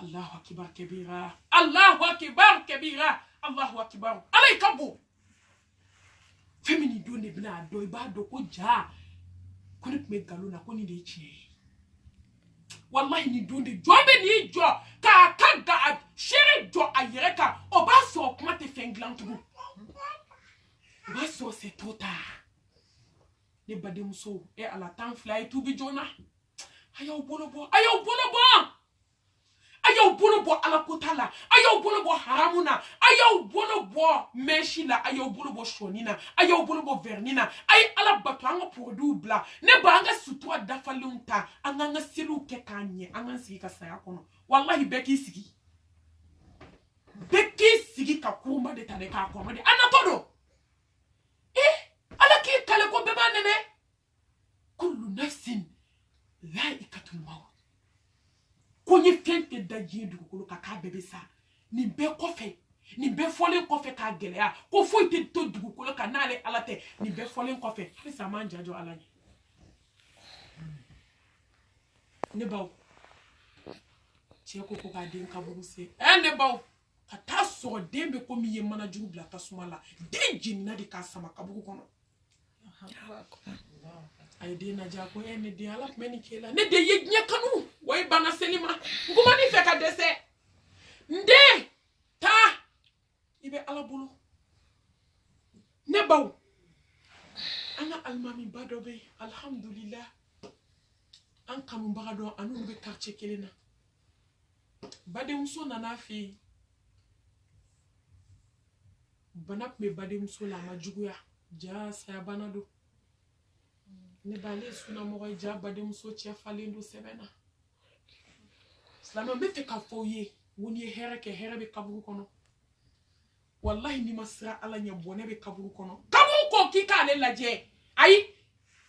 الله أكبر كبيرا الله أكبر كبيرا الله أكبر عليك أبو فمن دون ابن عدو يبادو كجا كنت مقالونا كوني دي چي والله ni دون دي جوابي ني جو كاكا شيري جو أيريكا وباسو كما تفنجلان تبو وباسو c'est trop tard ne bademuso ala tan fila ye tubi jona ayaw bolo bɔ ala kota la ayaw bolo bɔ haramu na ayaw bolo bɔ mɛnsi la ayaw bolo bɔ sɔni na ayaw bolo bɔ verni na ay ala bato an ka produit bila ne ba an ka sutura dafalenw ta an ka seliw kɛ k'a ɲɛ an ka sigi ka saya kɔnɔ wallahi bɛɛ k'i sigi ka kuruma de ta de k'a kɔnɔ de an natɔ don ala k'i kale ko bɛɛ b'a nɛnɛ kullu nafsin dha'iqatul maut ko ni fɛn tɛ da diɲɛ dugukolo kan k'a bɛɛ bɛ sa nin bɛɛ kɔfɛ nin bɛɛ fɔlen kɔfɛ k'a gɛlɛya ko foyi tɛ to dugukolo kan n'ale ala tɛ nin bɛɛ fɔlen kɔfɛ halisa an m'an jajɔ ala ɲɛ ne baw cɛ ko k'a den kaburu se ne baw ka taa sɔrɔ den bɛ komi i ye manajugu bila tasuma la den jenina de k'a sama kaburu kɔnɔ a ye den lajɛ a ko ne den ala tun bɛ nin kɛ la ne den ye diɲɛ kanu wa i banna seli ma n kuma n'i fɛ ka dɛsɛ n den taa i bɛ ala bolo ne baw an ka alimamiba dɔ bɛ yen alhamdulillah an kanubaga dɔ ani olu bɛ quartier kelen na badenmuso nana fɛ yen bana tun bɛ badenmuso la a ma juguya ja saya bana don ne ba ale sunamɔgɔ ye ja badenmuso cɛ falen don sɛbɛn na silamɛ n bɛ fɛ k'a fɔ ye wo ni ye hɛrɛ kɛ hɛrɛ bɛ kaburu kɔnɔ wallahi ni ma siran ala ɲɛ bɔnɛ bɛ kaburu kɔnɔ kaburu ko k'i k'ale lajɛ ayi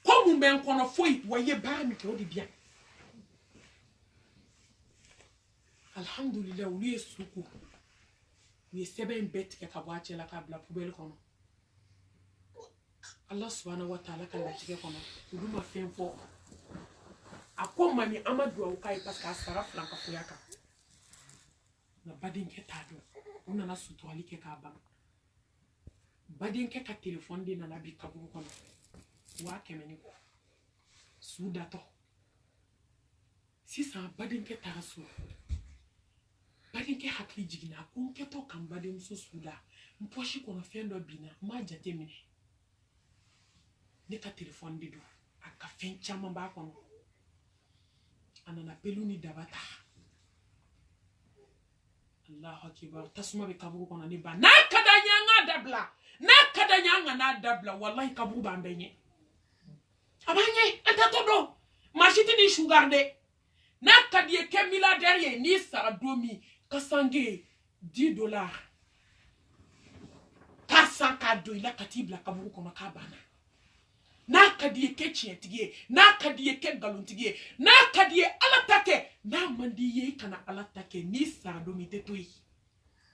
ko mun bɛ n kɔnɔ foyi wa i ye baara min kɛ o de bi yan alhamdulillah olu ye suko u ye sɛbɛn bɛɛ tigɛ ka bɔ a cɛ la k'a bila poubelle kɔnɔ Allah subhanahu wa ta'ala ka latigɛ kɔnɔ olu ma fɛn fɔ a ko mani an ma duwawu k'a ye parce que a sara filan ka foya kan na badenkɛ t'a dɔn u nana suturali kɛ k'a ban badenkɛ ka telefɔni de nana bi kaburu kɔnɔ 100 ni kɔ su datɔ sisan badenkɛ taara so badenkɛ hakili jiginna ko n kɛtɔ ka n badenmuso su da n pɔsi kɔnɔ fɛn dɔ binna n m'a jate minɛ ne ka telefɔni de don a ka fɛn caman b'a kɔnɔ a nana pelu ni daba ta Allahu akibar tasuma bɛ kaburu kɔnɔ ne ba n'a ka d'an ye an k'a dabila n'a ka d'an ye an ka n'a dabila wallahi kaburu b'an bɛɛ ɲɛ a b'an ɲɛ an tɛ to dɔn maa si tɛ ni su garder n'a ka d'i ye kɛ milliardaire ye n'i sara don min ka sange $10 k'a san k'a don i la ka t'i bila kaburu kɔnɔ k'a banna n'a ka di ye kɛ tiɲɛtigi ye n'a ka di ye kɛ nkalonitigi ye n'a ka di ye ala ta kɛ n'a man di ye i kana ala ta kɛ n'i sara don min i tɛ to yen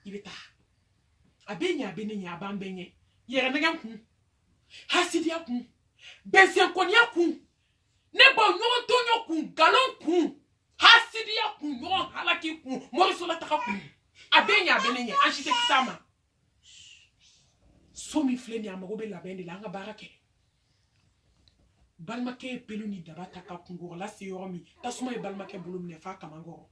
i bɛ taa a bɛ ɲɛ a bɛ ne ɲɛ a b'an bɛɛ ɲɛ yɛrɛnɛgɛ kun hasidiya kun bɛnsɛnkɔniya kun ne baw ɲɔgɔn tɔɲɔ kun nkalon kun hasidiya kun ɲɔgɔn halaki kun morisolataga kun a bɛ ɲɛ a bɛ ne ɲɛ an si tɛ kisi a ma so min filɛ nin ye a mago bɛ labɛn de la an ka baara kɛ balimakɛ ye pelu ni daba ta ka kunkɔrɔla se yɔrɔ min tasuma ye balimakɛ bolo minɛ f'a kamankɔrɔ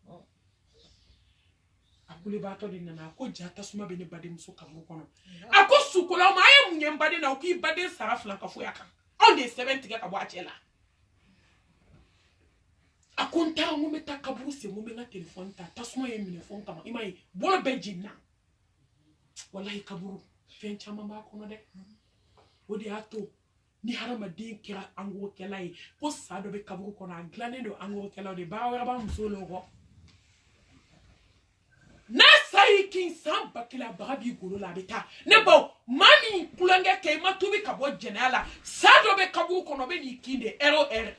a kulebaatɔ de nana a ko ja tasuma bɛ ne badenmuso kaburu kɔnɔ a ko sukolaw ma a ye mun ye n baden na o k'i baden sara fila ka foyi a kan anw de ye sɛbɛn tigɛ ka bɔ a cɛ la a ko n taara n ko n bɛ taa kaburu sen n ko n bɛ n ka telefɔni ta tasuma ye minɛ fɔ n kama i m'a ye bolo bɛɛ jenina walahi kaburu fɛn caman b'a kɔnɔ dɛ o de y'a to ni hadamaden kɛra angorokɛla ye ko sa dɔ bɛ kaburu kɔnɔ a dilannen don angorokɛlaw de baara wɛrɛ b'a muso la kɔ n'a sa y'i kin san 1000 a baga b'i golo la a bɛ taa ne baw maa min kulonkɛ kɛ i ma tubi ka bɔ jɛnɛya la sa dɔ bɛ kaburu kɔnɔ bɛ n'i kin de ɛrɛ o ɛrɛ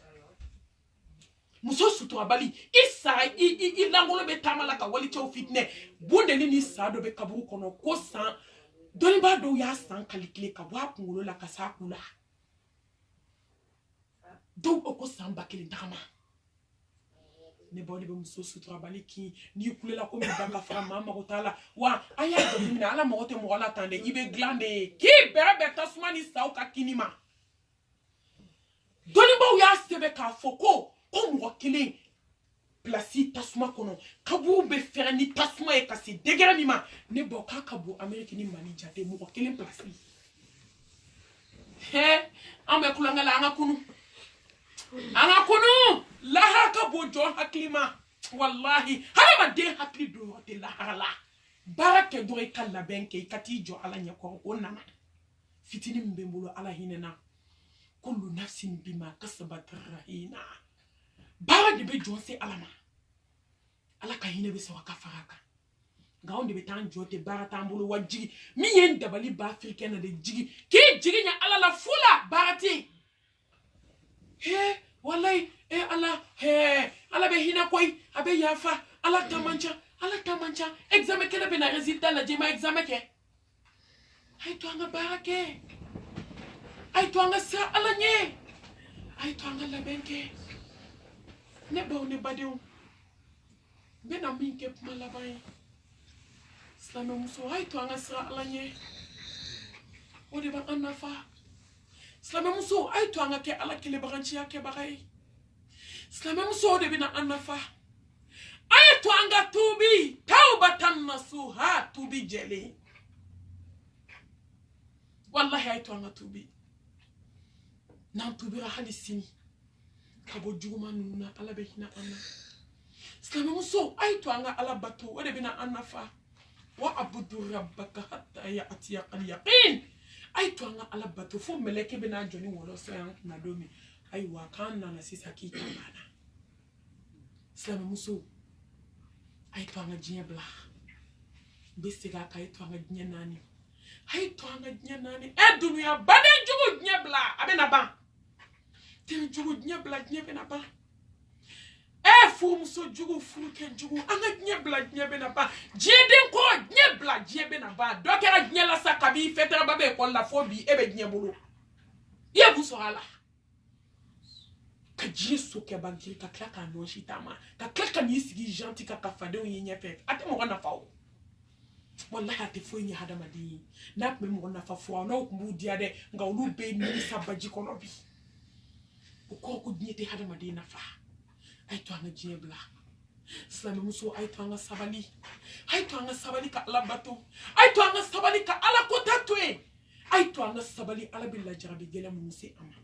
muso suturabali i sara i langolo bɛ taama la ka walicɛw fitinɛ bondeni ni sa dɔ bɛ kaburu kɔnɔ ko san dɔnnibaa dɔw y'a san kalikile ka bɔ a kunkolo la ka s'a ku la dɔw ko san 1000 tagama ne baw de bɛ muso suturabali kin n'i kulela ko min ba ka fara maa mago t'a la wa an y'a jateminɛ ala mago tɛ mɔgɔ la tan dɛ i bɛ dilan de ye k'i bɛrɛ bɛn tasuma ni saw ka kini ma dɔnnibaaw y'a sɛbɛn k'a fɔ ko mɔgɔ kelen pilasi tasuma kɔnɔ kaburu bɛ fɛrɛ ni tasuma ye ka se degere min ma ne baw k'a ka bon Amérique ni Mali jate mɔgɔ kelen pilasi an bɛ kulonkɛ la an ka kunu ana kunu lahara ka bon jɔn hakili ma wallahi hadamaden hakili don yɔrɔ tɛ lahara la baara kɛ dɔrɔn i ka labɛn kɛ i ka t'i jɔ ala ɲɛkɔrɔ o nana fitini min bɛ n bolo ala hinɛ na kullu nafsin bima kasabat rahina baara de bɛ jɔn se ala ma ala ka hinɛ bɛ sɔrɔ a ka fara kan nka anw de bɛ taa an jɔ ten baara t'an bolo wa jigi min ye n dabali ba afirikɛn na de jigi k'i jigi ɲɛ ala la fu la baara tɛ yen wallahi ala bɛ hinɛ koyi a bɛ yafa ala ta man ca examen kɛlɛ bɛ na résultat lajɛ ma examen kɛ a ye to an ka baara kɛ a ye to an ka siran ala ɲɛ a ye to an ka labɛn kɛ ne baw ne badenw n bɛna min kɛ kuma laban ye silamɛmuso a ye to an ka siran ala ɲɛ o de b'an nafa silamɛmuso a ye to an ka kɛ ala kelebaganciya kɛbaga ye silamɛmuso de bɛna an nafa a ye to an ka tuubi tawbatan nasuha tuubi jɛlen wallahi a ye to an ka tuubi n'an tuubira hali sini ka bɔ juguman ninnu na ala bɛ hinɛ an na silamɛmuso a ye to an ka ala bato o de bɛna an nafa wa abudu rabbaka hatta ya'tiyakal yaqin a ye to an ka ala bato fo mɛlɛkɛ bɛna jɔ ni wɔlɔsɔ y'an kunna don min ayiwa k'an nana sisan k'i ta banna silamɛmuso a ye to an ka diɲɛ bila n bɛ segin a kan a ye to an ka diɲɛ naani a ye to an ka diɲɛ naani dunuya baden jugu diɲɛ bila a bɛna ban den jugu diɲɛ bila diɲɛ bɛna ban furumuso jugu furukɛ jugu an ka diɲɛ bila diɲɛ bɛna ban diɲɛden kɔ diɲɛ bila diɲɛ bɛna ban dɔ kɛra diɲɛ la sa kabi fɛtɛrɛba bɛ ekɔli la fo bi e bɛ diɲɛ bolo i ye mun sɔrɔ a la ka diɲɛ so kɛ ban kiri ka tila k'a nɔsi taama ka tila ka n'i sigi janti ka fadenw ye ɲɛfɛ a tɛ mɔgɔ nafa o wallahi ate fo ni hada madi na me mo na fa fo na ko mu dia de nga ulu be ni sabaji kono bi ko ko diete hada madi na fa ay to nga jebla Islam muso ay to nga sabali ka ala bato ay to nga sabali ka ala ko tatwe ay to nga sabali ala billa jarabi gele musi ama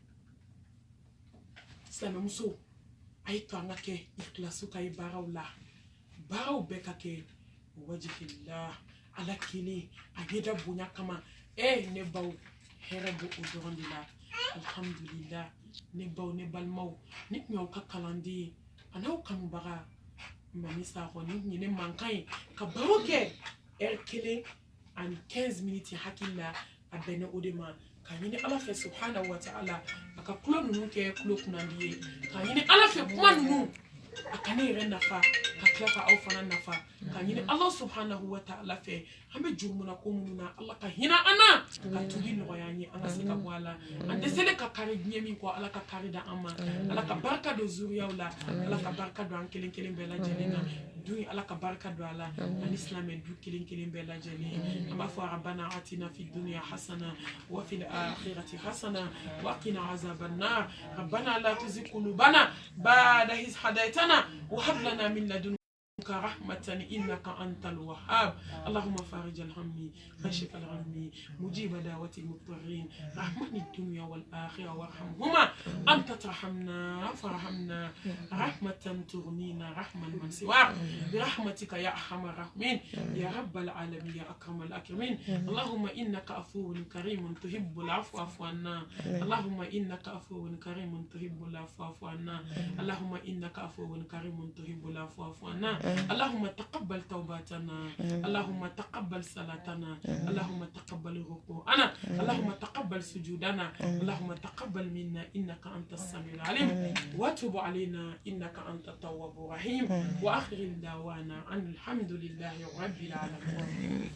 Islam muso ay to nga ke ikhlasu kay barawla baraw be ka ke wajhillah ala kini ageda bunya kama ne baw herabu udrondila alhamdulillah ne baw ne balmaw nit ñoo ka kalandi anaw kam baga mani sa ko nit ñi ne mankay ka baroke kele an 15 minutes hakilla abene odema kanyini ala fe subhanahu wa ta'ala aka kulo nunu ke kulo kunandiye kanyini ala fe kuma nunu akane ren nafa ka au fana nafa kanyini Allah subhanahu wa ta'ala fe hame jumuna ko mununa Allah ka hina ana ka tubi no yani anga sika wala ande sele ka kare nyemi ko Allah ka kare da amma Allah ka barka do zuriya wala Allah ka barka do ankelen kelen bela jelena duyi Allah ka barka do ala an islam du kelen kelen bela jelena amma fa rabbana atina fid dunya hasana wa fil akhirati hasana wa qina azaban nar rabbana la tuzigh qulubana ba'da idh hadaytana wa hab lana min ladunka رحمة إنك أنت الوهاب اللهم فارج الهم كاشف الغم مجيب دعوة المضطرين رحمن الدنيا والآخرة وارحمهما أنت ترحمنا فرحمنا رحمة تغنينا رحمة من سواك برحمتك يا أرحم الراحمين يا رب العالمين يا أكرم الأكرمين اللهم إنك عفو كريم تحب العفو فاعف عنا اللهم إنك عفو كريم تحب العفو فاعف عنا اللهم إنك عفو كريم تحب العفو فاعف عنا اللهم تقبل توباتنا اللهم تقبل صلاتنا اللهم تقبل ركوعنا اللهم تقبل سجودنا اللهم تقبل منا إنك أنت السميع العليم وتب علينا إنك أنت التواب الرحيم وآخر دعوانا أن الحمد لله رب العالمين